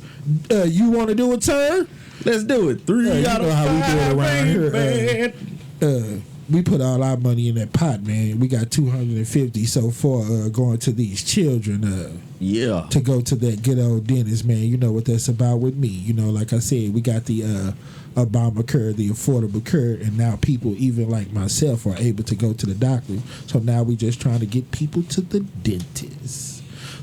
you want to do a turn? Let's do it. 3 out of 5. How we do it around here, man. We put all our money in that pot, man. We got $250 so far going to these children. Yeah. To go to that good old dentist, man. You know what that's about with me. You know, like I said, we got the Obamacare, the Affordable Care, and now people, even like myself, are able to go to the doctor. So now we just trying to get people to the dentist.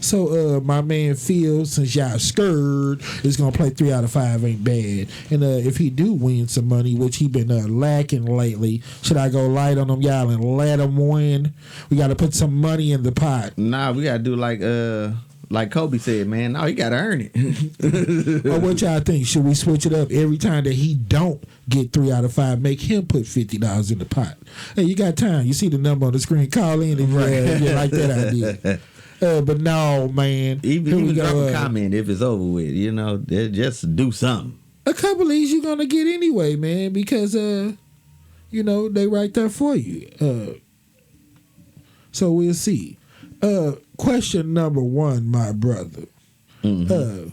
So my man Phil, since y'all scared, is gonna play 3 out of 5 ain't bad. And if he do win some money, which he been lacking lately, should I go light on him, y'all, and let him win? We got to put some money in the pot. Nah, we gotta do like Kobe said, man. No, you gotta earn it. Or what y'all think? Should we switch it up every time that he don't get 3 out of 5? Make him put $50 in the pot. Hey, you got time? You see the number on the screen? Call in if you like that idea. But no, man. Even drop a comment if it's over with. You know, just do something. A couple of these you're gonna get anyway, man, because you know they right there for you. So we'll see. Question number 1, my brother. Mm-hmm.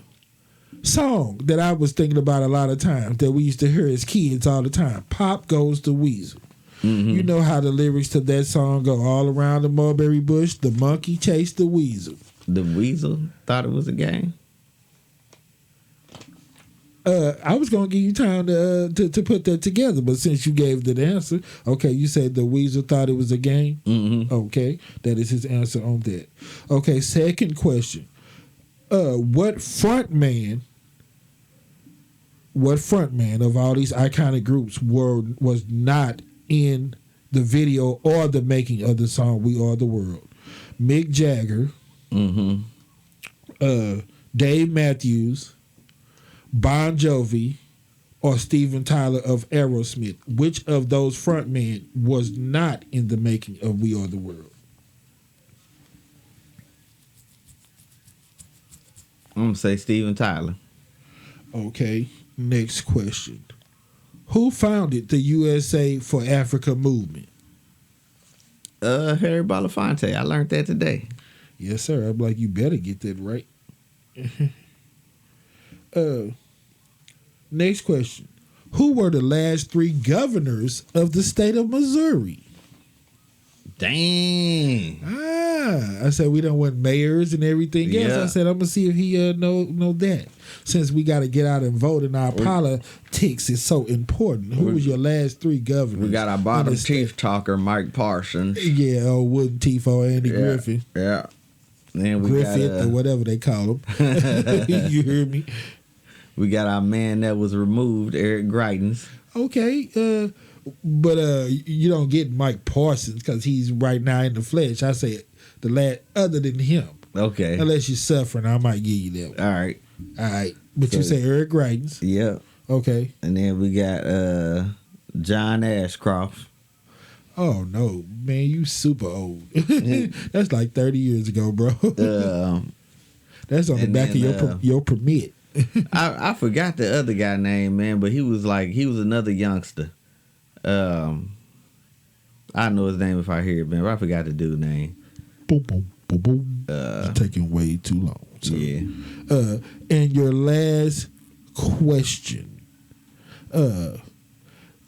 Song that I was thinking about a lot of times that we used to hear as kids all the time. Pop Goes the Weasel. Mm-hmm. You know how the lyrics to that song go: all around the mulberry bush, the monkey chased the weasel. The weasel thought it was a game. I was gonna give you time to put that together, but since you gave the answer, okay, you said the weasel thought it was a game. Mm-hmm. Okay, that is his answer on that. Okay, second question: what frontman of all these iconic groups was not in the video or the making of the song "We Are the World"? Mick Jagger, Dave Matthews, Bon Jovi, or Steven Tyler of Aerosmith. Which of those frontmen was not in the making of "We Are the World"? I'm gonna say Steven Tyler. Okay, next question. Who founded the USA for Africa movement? Harry Belafonte. I learned that today. Yes, sir. I'm like, you better get that right. Next question. Who were the last 3 governors of the state of Missouri? Dang. I said we don't want mayors and everything else. Yeah. I said I'm gonna see if he know that. Since we got to get out and vote, and our politics is so important. Who was your last 3 governors? We got our bottom teeth talker, Mike Parsons. Yeah, old Wooden Teeth or Andy Griffin. Yeah. Then we Griffith or whatever they call him. You hear me? We got our man that was removed, Eric Greitens. Okay, but you don't get Mike Parsons because he's right now in the flesh. I say the last other than him. Okay. Unless you're suffering, I might give you that one. All right. But you say Eric Greitens. Yeah. Okay. And then we got John Ashcroft. Oh no, man, you super old. That's like 30 years ago, bro. That's on the back of your permit. I forgot the other guy name, man, but he was another youngster. I know his name if I hear it, man, but I forgot the dude's name. Boom, boom, boom, boom. It's taking way too long. So. Yeah. And your last question.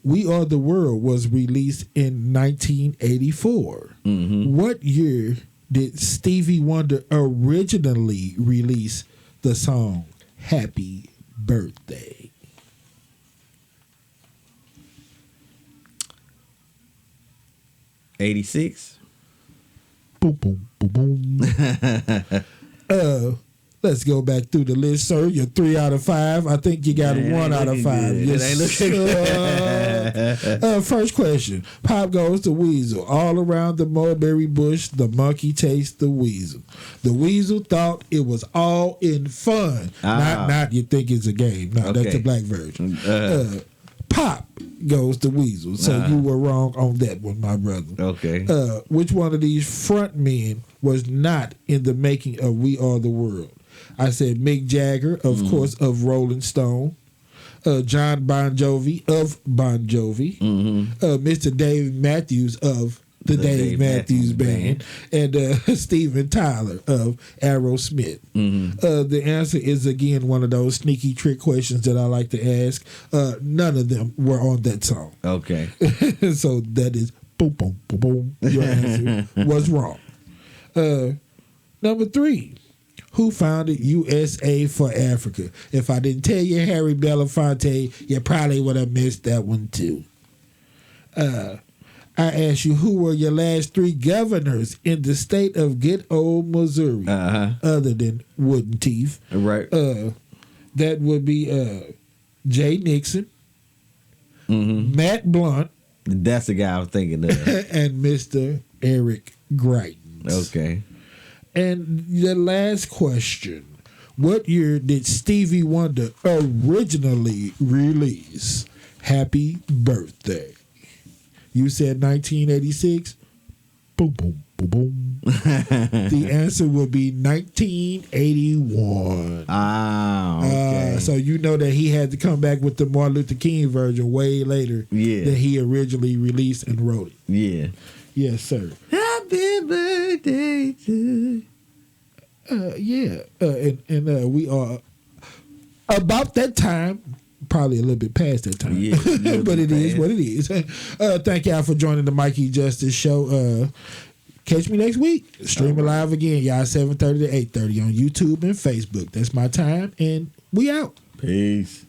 We Are the World was released in 1984. Mm-hmm. What year did Stevie Wonder originally release the song Happy Birthday? '86. Boom, boom, boom, boom. Let's go back through the list, sir. You're 3 out of 5. I think you got 1 out of 5. Yes, first question. Pop Goes the Weasel. All around the mulberry bush, the monkey chased the weasel. The weasel thought it was all in fun. Not you think it's a game. No, that's the black version. Pop goes to Weasel. So you were wrong on that one, my brother. Okay. Which one of these front men was not in the making of We Are the World? I said Mick Jagger, of course, of Rolling Stone. John Bon Jovi of Bon Jovi. Mr. Dave Matthews of the Dave Matthews Band. And Steven Tyler of Aerosmith. The answer is, again, one of those sneaky trick questions that I like to ask. None of them were on that song. Okay. So that is boom, boom, boom, boom. Your answer was wrong. Number 3. Who founded USA for Africa? If I didn't tell you Harry Belafonte, you probably would have missed that one too. I asked you, who were your last 3 governors in the state of good old Missouri, other than Wooden Teeth? Right. That would be Jay Nixon, Matt Blunt. That's the guy I was thinking of. And Mr. Eric Greitens. Okay. And the last question, what year did Stevie Wonder originally release Happy Birthday? You said 1986? Boom, boom, boom, boom. The answer would be 1981. Okay. So you know that he had to come back with the Martin Luther King version way later than he originally released and wrote it. Yeah. Yes, sir. Happy birthday to and we are about that time, probably a little bit past that time. Yeah, but it is what it is. Thank y'all for joining the Mikey Justice Show. Catch me next week. Streaming live again, y'all, 7:30 to 8:30 on YouTube and Facebook. That's my time, and we out. Peace.